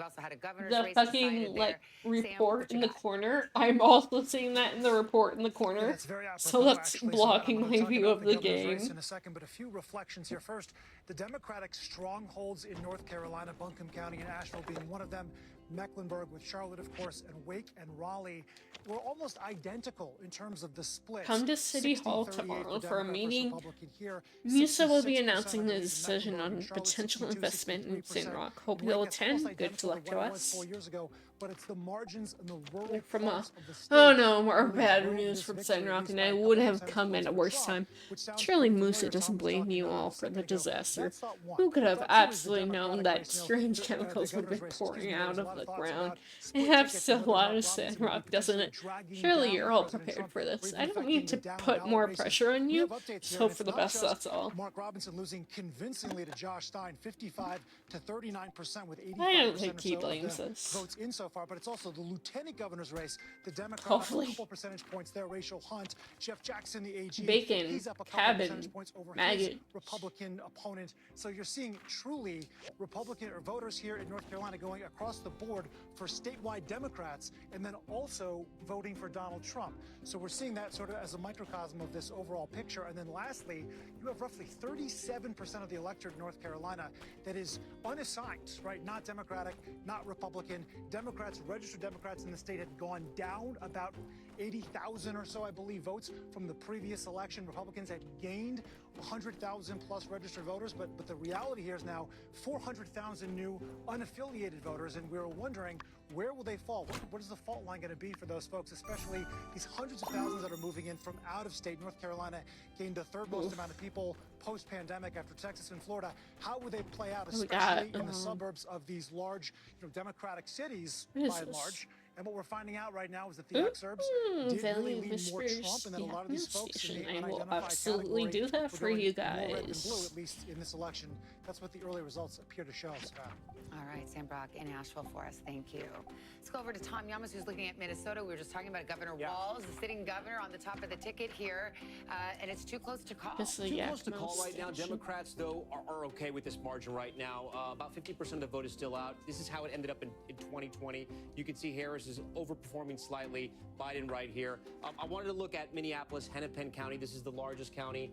fucking like report in the corner, I'm also seeing that in the report in the corner. So that's blocking my view of the game. In a second, but a few reflections here. First, the Democratic strongholds in North Carolina, Buncombe County and Asheville being one of them, Mecklenburg with Charlotte, of course, and Wake and Raleigh were almost identical in terms of the split. Come to City Hall tomorrow for a meeting. Musa will be announcing the decision on potential investment in Sandrock. Hope you'll attend. Good luck to us. 4 years ago, but it's the margins and the rural from oh no, more bad news from Sandrock, and I would have come at a worse time. Surely Musa doesn't blame you all for the disaster. Who could have absolutely known that strange chemicals would be pouring out of the ground? It has a lot of Sandrock, doesn't it? Surely you're all prepared for this. I don't need to put more pressure on you. Just hope for the best, that's all. Mark Robinson losing convincingly to Josh Stein, 55 to 39% with 85% I don't think he blames us. Votes in so far, but it's also the lieutenant governor's race. The Democrat hopefully a couple percentage points there. Rachel Hunt, Jeff Jackson, the AG, Bacon, he's up a couple cabin, percentage points over maggot. his Republican opponent. So you're seeing truly Republican or voters here in North Carolina going across the board for statewide Democrats, and then also voting for Donald Trump. So we're seeing that sort of as a microcosm of this overall picture. And then lastly, you have roughly 37% of the electorate in North Carolina that is unassigned, right? Not Democratic, not Republican. Democrats, registered Democrats in the state had gone down about 80,000 or so, I believe, votes from the previous election. Republicans had gained 100,000 plus registered voters, but the reality here is now 400,000 new unaffiliated voters, and we're wondering, where will they fall? What is the fault line going to be for those folks, especially these hundreds of thousands that are moving in from out of state? North Carolina gained the third most amount of people post-pandemic after Texas and Florida. How would they play out, especially in the suburbs of these large, Democratic cities by and large? And what we're finding out right now is that the excerpts did really lean more Trump, and that a lot of these folks in the unidentified absolutely category do that were for going you more red than guys. blue, at least in this election. That's what the early results appear to show, Scott. All right, Sam Brock in Asheville for us. Thank you. Let's go over to Tom Yamas, who's looking at Minnesota. We were just talking about Governor Walz, the sitting governor, on the top of the ticket here, and it's too close to call. Too close to call right now. Democrats, though, are okay with this margin right now. About 50% of the vote is still out. This is how it ended up in 2020. You can see Harris is overperforming slightly. Biden right here. I wanted to look at Minneapolis, Hennepin County. This is the largest county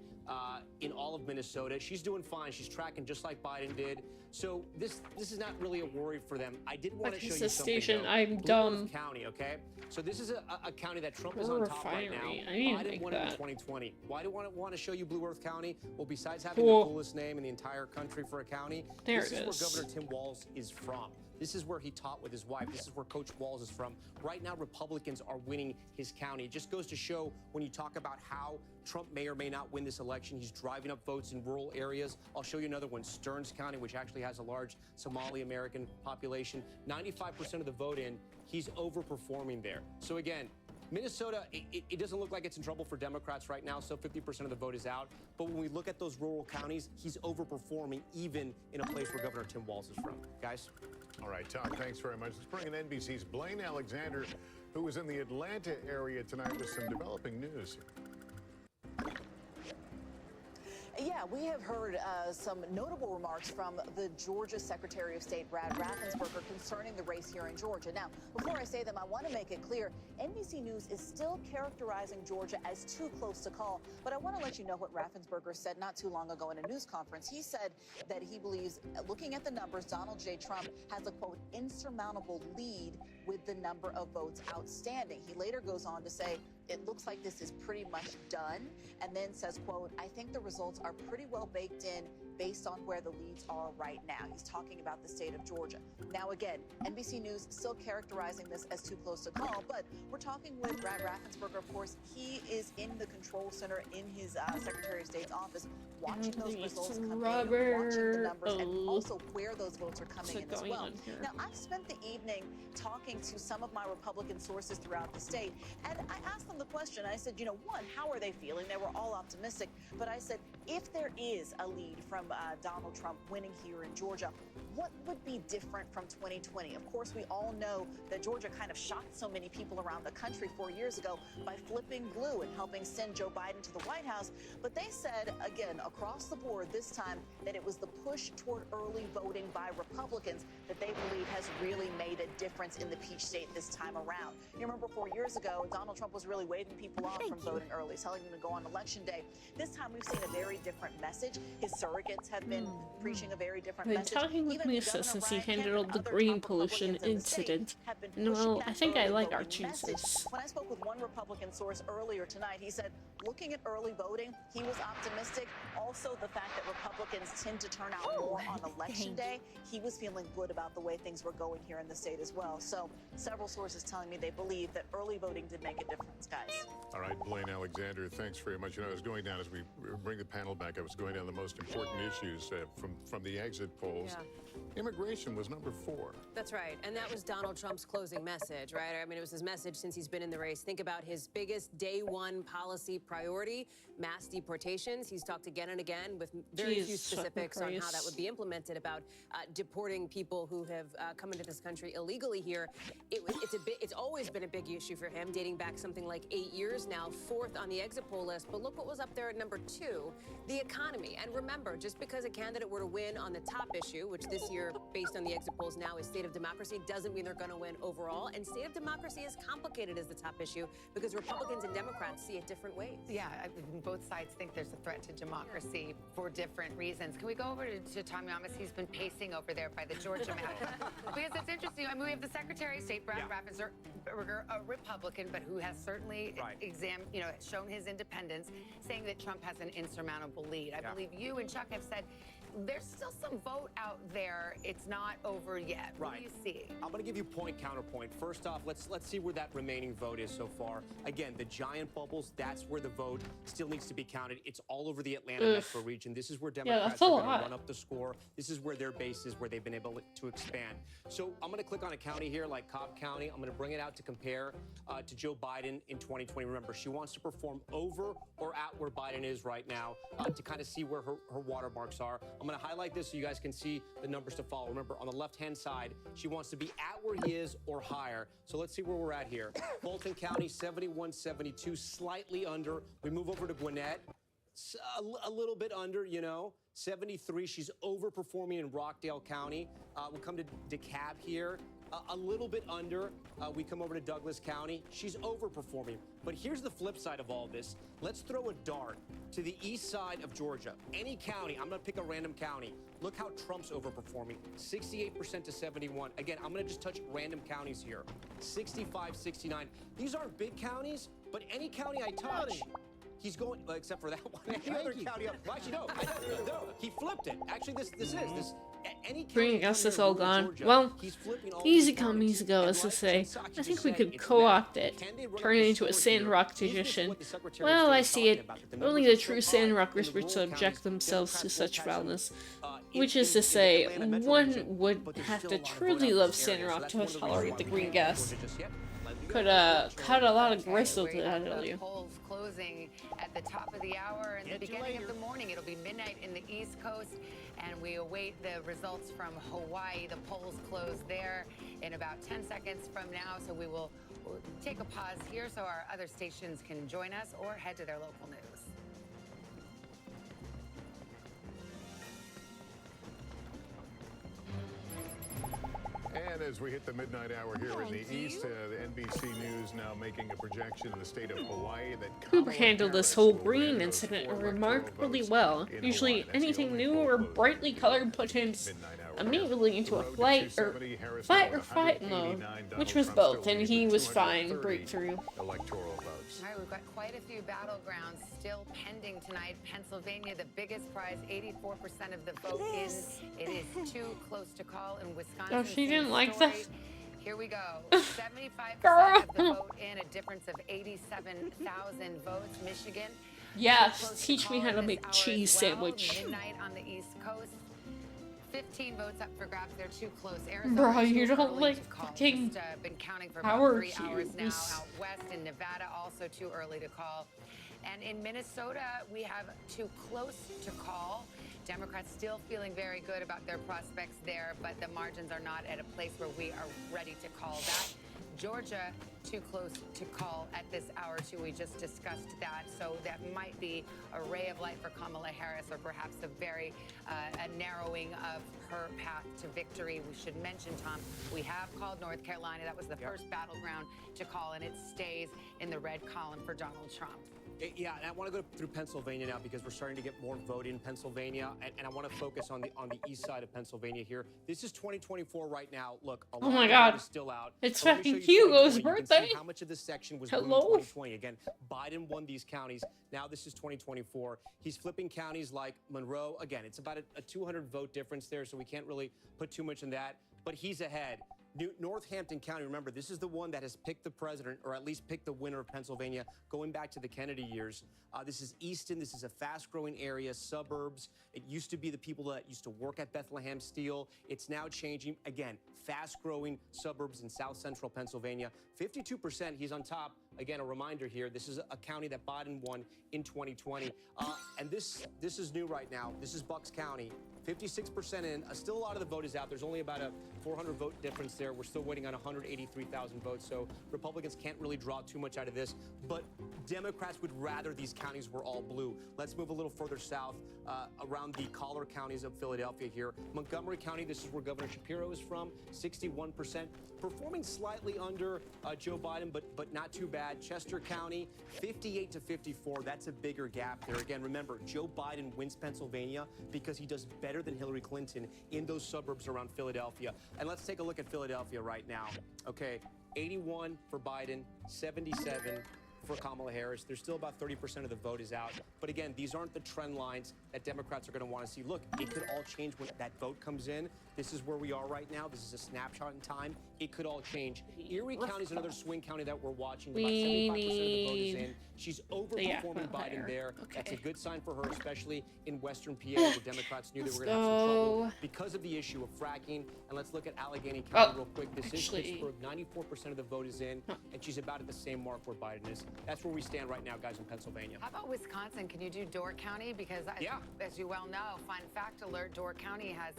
in all of Minnesota. She's doing fine. She's tracking just like Biden did. So this is not really a worry for them. I did want to show you something. Station, though. I'm dumb. County, okay? So this is a county that Trump is on top right now. I need to Biden make won it in that. 2020. Why do I want to show you Blue Earth County? Well, besides having Cool. the coolest name in the entire country for a county, There this it is is. where Governor Tim Walz is from. This is where he taught with his wife. This is where Coach Walz is from. Right now, Republicans are winning his county. It just goes to show when you talk about how Trump may or may not win this election, he's driving up votes in rural areas. I'll show you another one, Stearns County, which actually has a large Somali American population. 95% of the vote in, he's overperforming there. So again, Minnesota, it doesn't look like it's in trouble for Democrats right now, so 50% of the vote is out. But when we look at those rural counties, he's overperforming even in a place where Governor Tim Walz is from. Guys? All right, Tom, thanks very much. Let's bring in NBC's Blaine Alexander, who was in the Atlanta area tonight with some developing news. Yeah, we have heard some notable remarks from the Georgia Secretary of State, Brad Raffensperger, concerning the race here in Georgia. Now, before I say them, I want to make it clear, NBC News is still characterizing Georgia as too close to call, but I want to let you know what Raffensperger said not too long ago in a news conference. He said that he believes, looking at the numbers, Donald J. Trump has a, quote, insurmountable lead with the number of votes outstanding. He later goes on to say, it looks like this is pretty much done, and then says, quote, I think the results are pretty well baked in based on where the leads are right now. He's talking about the state of Georgia. Now, again, NBC News still characterizing this as too close to call, but we're talking with Brad Raffensperger. Of course, he is in the control center in his Secretary of State's office, watching those results come in, watching the numbers, and also where those votes are coming in as well. Now, I've spent the evening talking to some of my Republican sources throughout the state, and I asked them the question. I said, you know, one, how are they feeling? They were all optimistic, but I said, if there is a lead from Donald Trump winning here in Georgia, what would be different from 2020? Of course, we all know that Georgia kind of shocked so many people around the country 4 years ago by flipping blue and helping send Joe Biden to the White House. But they said, again, across the board this time, that it was the push toward early voting by Republicans that they believe has really made a difference in the Peach State this time around. You remember 4 years ago, Donald Trump was really waving people off from voting early, telling them to go on Election Day. This time we've seen a very different message. His surrogates have been preaching a very different I've message. been talking with Lisa since he handled the green pollution incident. And well, I think I like our choices. When I spoke with one Republican source earlier tonight, he said, looking at early voting, he was optimistic. Also, the fact that Republicans tend to turn out more on Election Day, he was feeling good about the way things were going here in the state as well. So several sources telling me they believe that early voting did make a difference, guys. All right, Blaine Alexander, thanks very much. You know, I was going down, as we bring the panel back, I was going down the most important issues from the exit polls. Yeah. Immigration was number 4. That's right. And that was Donald Trump's closing message, right? I mean, it was his message since he's been in the race. Think about his biggest day one policy priority, mass deportations. He's talked again and again with very few specifics on how that would be implemented about deporting people who have come into this country illegally here. It's always been a big issue for him, dating back something like 8 years now, 4th on the exit poll list. But look what was up there at number 2, the economy. And remember, just because a candidate were to win on the top issue, which this year, based on the exit polls now, is state of democracy, doesn't mean they're going to win overall. And state of democracy is complicated as the top issue because Republicans and Democrats see it different ways. Yeah, both sides think there's a threat to democracy for different reasons. Can we go over to Tom Yamas? He's been pacing over there by the Georgia map. Because it's interesting. I mean, we have the Secretary of State, Brad Raffensperger, a Republican, but who has certainly shown his independence, saying that Trump has an insurmountable lead. I believe you and Chuck have said there's still some vote out there. It's not over yet. What do you see? I'm going to give you point counterpoint. First off, let's see where that remaining vote is so far. Again, the giant bubbles, that's where the vote still needs to be counted. It's all over the Atlanta metro region. This is where Democrats are going to run up the score. This is where their base is, where they've been able to expand. So I'm going to click on a county here like Cobb County. I'm going to bring it out to compare to Joe Biden in 2020. Remember, she wants to perform over or at where Biden is right now to kind of see where her watermarks are. I'm going to highlight this so you guys can see the numbers to follow. Remember, on the left-hand side, she wants to be at where he is or higher. So let's see where we're at here. Fulton County, 71-72, slightly under. We move over to Gwinnett, a little bit under, you know. 73, she's overperforming in Rockdale County. We'll come to DeKalb here. A little bit under. We come over to Douglas County. She's overperforming. But here's the flip side of all this. Let's throw a dart to the east side of Georgia. Any county, I'm going to pick a random county. Look how Trump's overperforming. 68% to 71. Again, I'm going to just touch random counties here. 65, 69. These aren't big counties, but any county I touch, he's going, except for that one. Any other county up. Well, actually, no, he flipped it. Actually, this is. Bring Gus is all gone. Well, easy come, easy go, as to say. I think we could co-opt it, turn it into a Sandrock tradition. Well, I see it. Only the true Sandrockers would subject themselves to such foulness. Which is to say, one would have to truly love Sandrock to tolerate the green gas. Could cut a lot of gristle to that, tell you. Polls closing at the top of the hour and the beginning of the morning. It'll be midnight in the East Coast, and we await the results from Hawaii. The polls close there in about 10 seconds from now, so we'll take a pause here so our other stations can join us or head to their local news. And as we hit the midnight hour here in the East, the NBC News now making a projection in the state of Hawaii that Cooper handled this whole green incident remarkably well. Usually anything new or brightly colored put him immediately into a fight or fight mode, which was both, and he was fine. Breakthrough. Electoral votes. All right, we've got quite a few battlegrounds still pending tonight. Pennsylvania, the biggest prize, 84% of the vote in. It is too close to call in Wisconsin. Oh, she didn't like that. Here we go. 75% of the vote in, a difference of 87,000 votes. Michigan. Yes, teach me how to make cheese sandwich. Midnight on the East Coast. 15 votes up for grabs. They're too close. Arizona, bro, you don't like fucking been counting for power about 3 hours now. Out west in Nevada, also too early to call. And in Minnesota, we have too close to call. Democrats still feeling very good about their prospects there, but the margins are not at a place where we are ready to call that. Georgia, too close to call at this hour, too. We just discussed that. So that might be a ray of light for Kamala Harris, or perhaps a narrowing of her path to victory. We should mention, Tom, we have called North Carolina. That was the first battleground to call, and it stays in the red column for Donald Trump. Yeah, and I want to go through Pennsylvania now because we're starting to get more vote in Pennsylvania, and I want to focus on the east side of Pennsylvania here. This is 2024 right now. Look, a lot of vote is still out. It's fucking Hugo's birthday. You can see how much of this section was blue in 2020. Again, Biden won these counties. Now this is 2024. He's flipping counties like Monroe. Again, it's about a 200 vote difference there, so we can't really put too much in that. But he's ahead. Northampton County, remember, this is the one that has picked the president, or at least picked the winner of Pennsylvania, going back to the Kennedy years. This is Easton. This is a fast-growing area, suburbs. It used to be the people that used to work at Bethlehem Steel. It's now changing. Again, fast-growing suburbs in south-central Pennsylvania. 52%, he's on top. Again, a reminder here, this is a county that Biden won in 2020. And this is new right now. This is Bucks County. 56% in. Still a lot of the vote is out. There's only about a 400 vote difference there. We're still waiting on 183,000 votes, so Republicans can't really draw too much out of this. But Democrats would rather these counties were all blue. Let's move a little further south around the collar counties of Philadelphia here. Montgomery County, this is where Governor Shapiro is from, 61%. Performing slightly under Joe Biden, but not too bad. Chester County, 58 to 54. That's a bigger gap there. Again, remember, Joe Biden wins Pennsylvania because he does better than Hillary Clinton in those suburbs around Philadelphia. And let's take a look at Philadelphia right now. Okay, 81 for Biden, 77 for Kamala Harris. There's still about 30% of the vote is out. But again, these aren't the trend lines that Democrats are going to want to see. Look, it could all change when that vote comes in. This is where we are right now. This is a snapshot in time. It could all change. Erie County is another swing county that we're watching. About 75% of the vote is in. She's overperforming Biden there. Okay. That's a good sign for her, especially in Western PA, where Democrats knew they were going to have some trouble because of the issue of fracking. And let's look at Allegheny County real quick. This is Pittsburgh. 94% of the vote is in, and she's about at the same mark where Biden is. That's where we stand right now, guys, in Pennsylvania. How about Wisconsin? Can you do Door County? Because as you well know, fun fact alert, Door County has.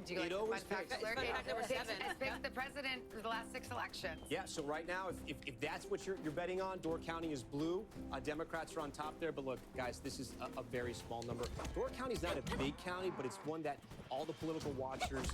Do you like the fun fact alert? It's picked the president for the last 6 elections. Yeah, so right now, if that's what you're betting on, Door County is blue. Democrats are on top there, but look, guys, this is a very small number. Door County is not a big county, but it's one that all the political watchers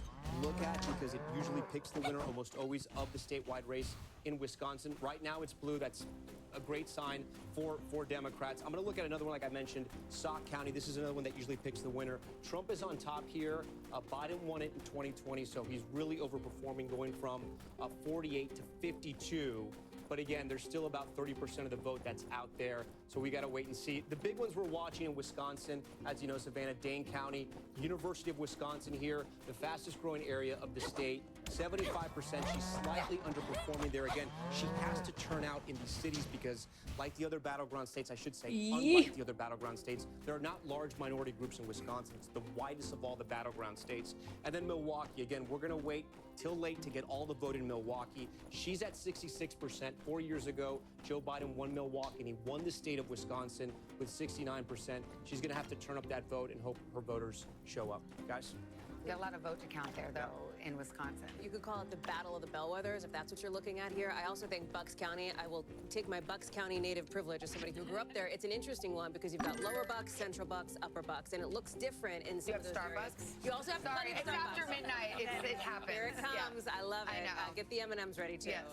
look at because it usually picks the winner almost always of the statewide race in Wisconsin. Right now, it's blue. That's a great sign for Democrats. I'm going to look at another one, like I mentioned, Sauk County. This is another one that usually picks the winner. Trump is on top here. Biden won it in 2020, so he's really overperforming, going from 48 to 52. But again, there's still about 30% of the vote that's out there, so we got to wait and see. The big ones we're watching in Wisconsin, as you know, Savannah, Dane County, University of Wisconsin here, the fastest growing area of the state. 75%. She's slightly underperforming there. Again, she has to turn out in these cities because, like the other battleground states, I should say, unlike the other battleground states, there are not large minority groups in Wisconsin. It's the widest of all the battleground states. And then Milwaukee. Again, we're going to wait till late to get all the vote in Milwaukee. She's at 66%. 4 years ago, Joe Biden won Milwaukee, and he won the state of Wisconsin with 69%. She's going to have to turn up that vote and hope her voters show up. Guys? You got a lot of vote to count there, though, in Wisconsin. You could call it the Battle of the Bellwethers, if that's what you're looking at here. I also think Bucks County, I will take my Bucks County native privilege as somebody who grew up there. It's an interesting one because you've got Lower Bucks, Central Bucks, Upper Bucks, and it looks different in some of those Starbucks. areas. You also have Sorry, it's Starbucks. after midnight. It happens. Here it comes. Yeah. I love it. I know. Get the M&Ms ready, too. Yes.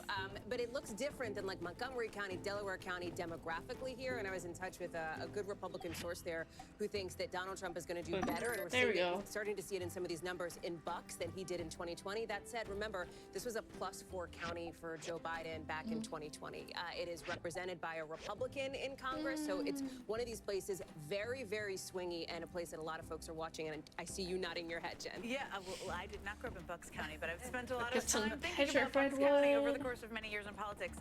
But it looks different than like Montgomery County, Delaware County demographically here, and I was in touch with a good Republican source there who thinks that Donald Trump is going to do better, and we're starting to see it in some of these numbers in Bucks than he did in 2020. That said, remember, this was a +4 county for Joe Biden back in 2020. It is represented by a Republican in Congress, so it's one of these places very, very swingy and a place that a lot of folks are watching, and I see you nodding your head, Jen. Yeah, well, I did not grow up in Bucks County, but I've spent a lot of time thinking about Bucks County over the course of many years in politics.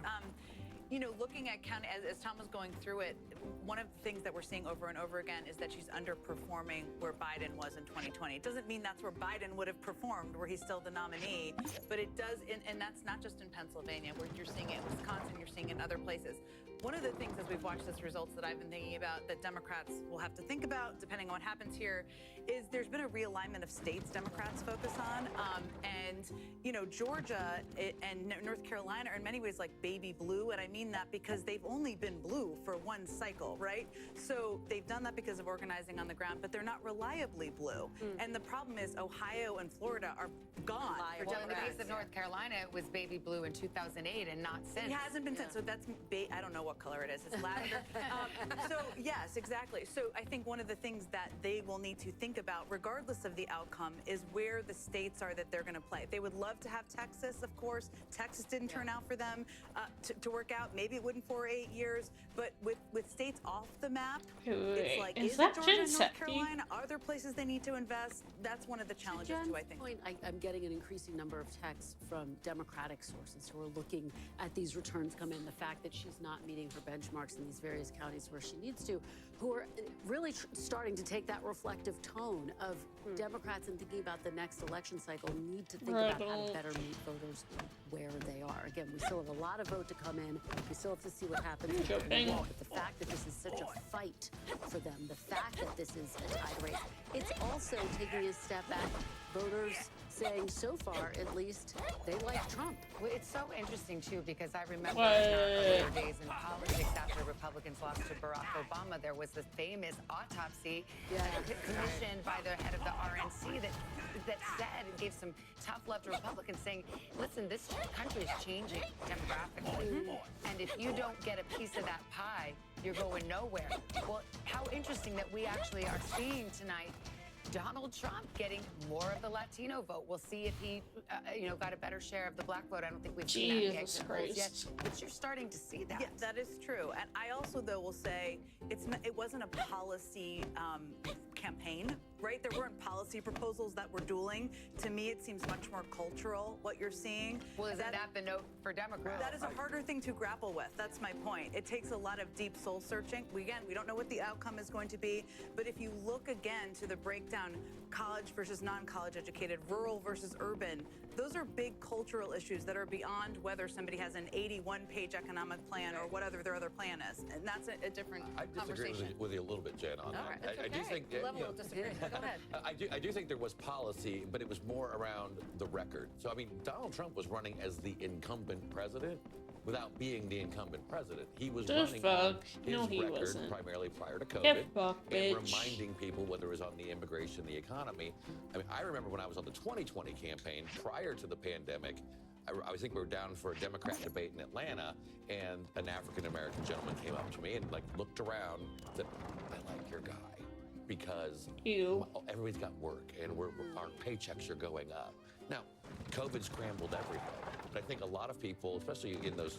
You know, looking at county, as Tom was going through it, one of the things that we're seeing over and over again is that she's underperforming where Biden was in 2020. It doesn't mean that's where Biden would have performed, where he's still the nominee, but it does, and that's not just in Pennsylvania, where you're seeing it in Wisconsin, you're seeing it in other places. One of the things as we've watched this results that I've been thinking about that Democrats will have to think about, depending on what happens here, is there's been a realignment of states Democrats focus on. And, you know, Georgia and North Carolina are in many ways like baby blue. And I mean that because they've only been blue for one cycle, right? So they've done that because of organizing on the ground, but they're not reliably blue. And the problem is Ohio and Florida are gone for Well, in the Democrats. case of North Carolina, it was baby blue in 2008 and not since. It hasn't been since, so that's, I don't know what color it is. It's lavender. So yes, exactly. So I think one of the things that they will need to think about, regardless of the outcome, is where the states are that they're going to play. They would love to have Texas, of course. Texas didn't turn out for them to work out. Maybe it wouldn't for 8 years, but with states off the map, it's like, is it Georgia and North Carolina? Are there places they need to invest? That's one of the challenges too, I think. Point, I'm getting an increasing number of texts from Democratic sources who are looking at these returns come in, the fact that she's not meeting her benchmarks in these various counties where she needs to, who are really starting to take that reflective tone of Democrats and thinking about the next election cycle need to think about how to better meet voters where they are. Again, we still have a lot of vote to come in. We still have to see what happens in the wall. But the fact that this is such a fight for them, the fact that this is a tied race, it's also taking a step back. Voters saying so far, at least, they like Trump. Well, it's so interesting, too, because I remember in our earlier days in politics after Republicans lost to Barack Obama, there was the famous autopsy commissioned by the head of the RNC that said and gave some tough love to Republicans saying, listen, this country is changing demographically. And if you don't get a piece of that pie, you're going nowhere. Well, how interesting that we actually are seeing tonight Donald Trump getting more of the Latino vote. We'll see if he, got a better share of the black vote. I don't think we've seen that in the exit polls yet, but you're starting to see that. Yeah, that is true. And I also, though, will say it wasn't a policy campaign, right? There weren't policy proposals that were dueling. To me, it seems much more cultural, what you're seeing. Well, isn't that the note for Democrats? That is a harder thing to grapple with. That's my point. It takes a lot of deep soul searching. We don't know what the outcome is going to be, but if you look again to the breakdown, college versus non-college educated, rural versus urban, those are big cultural issues that are beyond whether somebody has an 81-page economic plan or whatever their other plan is. And that's a different conversation. I disagree with you a little bit, Jen, on that. Right, that's I do think level of disagreement. Go ahead. I do think there was policy, but it was more around the record. So, I mean, Donald Trump was running as the incumbent president without being the incumbent president. He was running on his record primarily prior to COVID and reminding people whether it was on the immigration, the economy. I mean, I remember when I was on the 2020 campaign prior to the pandemic, I think we were down for a Democrat debate in Atlanta, and an African-American gentleman came up to me and looked around and said, I like your guy because everybody's got work and our paychecks are going up. Now, COVID scrambled everything, but I think a lot of people, especially in those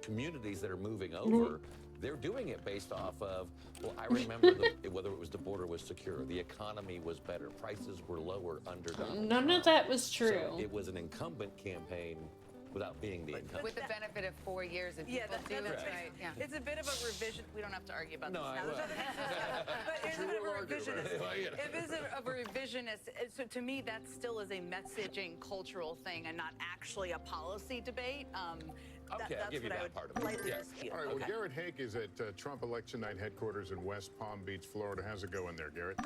communities that are moving over, they're doing it based off of, well, I remember whether it was the border was secure, the economy was better, prices were lower under Donald None Trump. of that was true. So it was an incumbent campaign without being the incumbent. With the benefit of 4 years of people doing that's right. right. It's a bit of a revision. We don't have to argue about this now. will. But it's a bit of a revisionist. It is a revisionist. So to me, that still is a messaging cultural thing and not actually a policy debate. Okay, I'll give you that part of it. All right, well, Garrett Haake is at Trump Election Night headquarters in West Palm Beach, Florida. How's it going there, Garrett?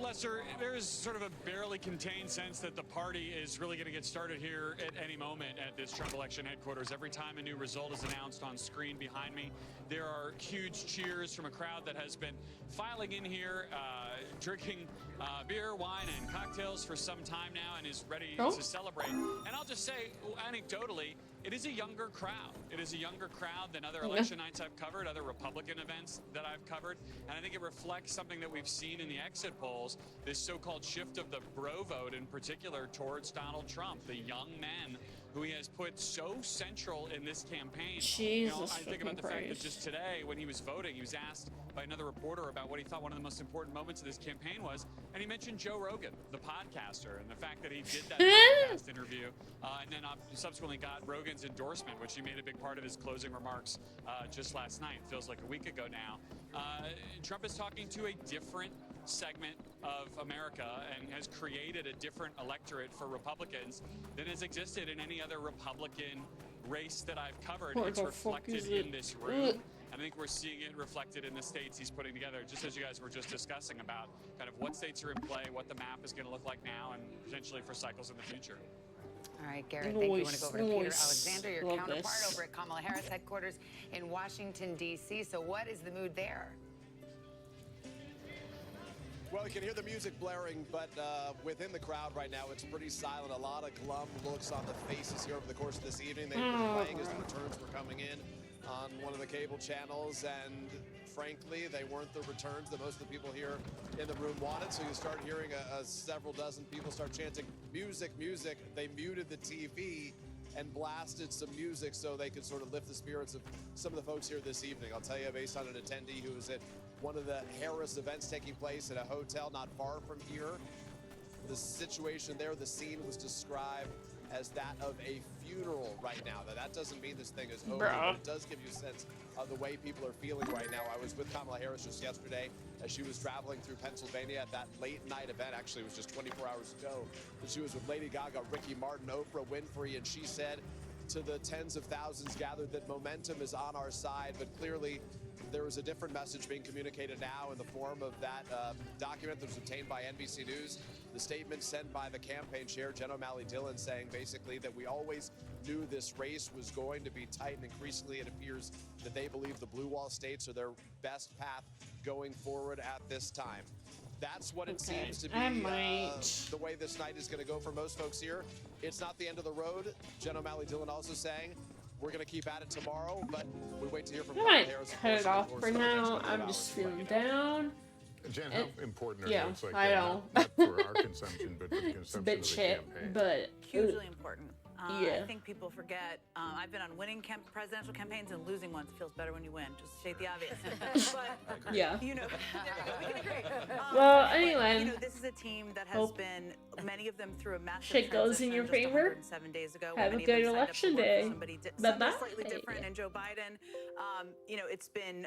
Lester, there is sort of a barely contained sense that the party is really going to get started here at any moment at this Trump election headquarters. Every time a new result is announced on screen behind me, there are huge cheers from a crowd that has been filing in here, drinking beer, wine, and cocktails for some time now and is ready to celebrate. And I'll just say, anecdotally, it is a younger crowd. It is a younger crowd than other election nights I've covered, other Republican events that I've covered. And I think it reflects something that we've seen in the exit polls, this so-called shift of the bro vote in particular towards Donald Trump, the young men who he has put so central in this campaign. Jesus, I think about the fact that just today when he was voting, he was asked by another reporter about what he thought one of the most important moments of this campaign was, and he mentioned Joe Rogan, the podcaster, and the fact that he did that podcast interview, and then subsequently got Rogan's endorsement, which he made a big part of his closing remarks just last night. Feels like a week ago now. Trump is talking to a different segment of America and has created a different electorate for Republicans than has existed in any other Republican race that I've covered. It's reflected in this room. I think we're seeing it reflected in the states he's putting together, just as you guys were just discussing about kind of what states are in play, what the map is going to look like now, and potentially for cycles in the future. All right, Garrett, thank you. I want to go over to Peter Alexander, your counterpart over at Kamala Harris headquarters in Washington, D.C. So what is the mood there? Well, you can hear the music blaring, but within the crowd right now, it's pretty silent. A lot of glum looks on the faces here over the course of this evening. They've been playing as the returns were coming in on one of the cable channels, and frankly, they weren't the returns that most of the people here in the room wanted. So you start hearing several dozen people start chanting, music, music. They muted the TV and blasted some music so they could sort of lift the spirits of some of the folks here this evening. I'll tell you, based on an attendee who was at one of the Harris events taking place at a hotel not far from here, the situation there, the scene was described as that of a funeral right now. Now, that doesn't mean this thing is over, but it does give you a sense of the way people are feeling right now. I was with Kamala Harris just yesterday as she was traveling through Pennsylvania at that late night event. Actually, it was just 24 hours ago. And she was with Lady Gaga, Ricky Martin, Oprah Winfrey, and she said to the tens of thousands gathered that momentum is on our side, but clearly there was a different message being communicated now in the form of that document that was obtained by NBC News. The statement sent by the campaign chair, Jen O'Malley Dillon, saying basically that we always knew this race was going to be tight, and increasingly it appears that they believe the blue wall states are their best path going forward at this time. That's what it seems to be the way this night is going to go for most folks here. It's not the end of the road. Jen O'Malley Dillon also saying we're going to keep at it tomorrow, but we wait to hear from I Kamala might Harris. cut it off for now. I'm just feeling down. Jen, how important are yeah, votes like I that? know. Not for our consumption, but for the It's a consumption bit of the shit, campaign. but Hugely important. Yeah. I think people forget. I've been on winning presidential campaigns and losing ones. It feels better when you win. Just state the obvious. But, yeah. you know, we can agree. Well, but, anyway, you know, this is a team that has hope been, many of them through a massive shit goes in transition your just favor. 107 days ago. Have a Many of good them signed up to election work for day. somebody Bye-bye. slightly different. And Joe Biden, you know, it's been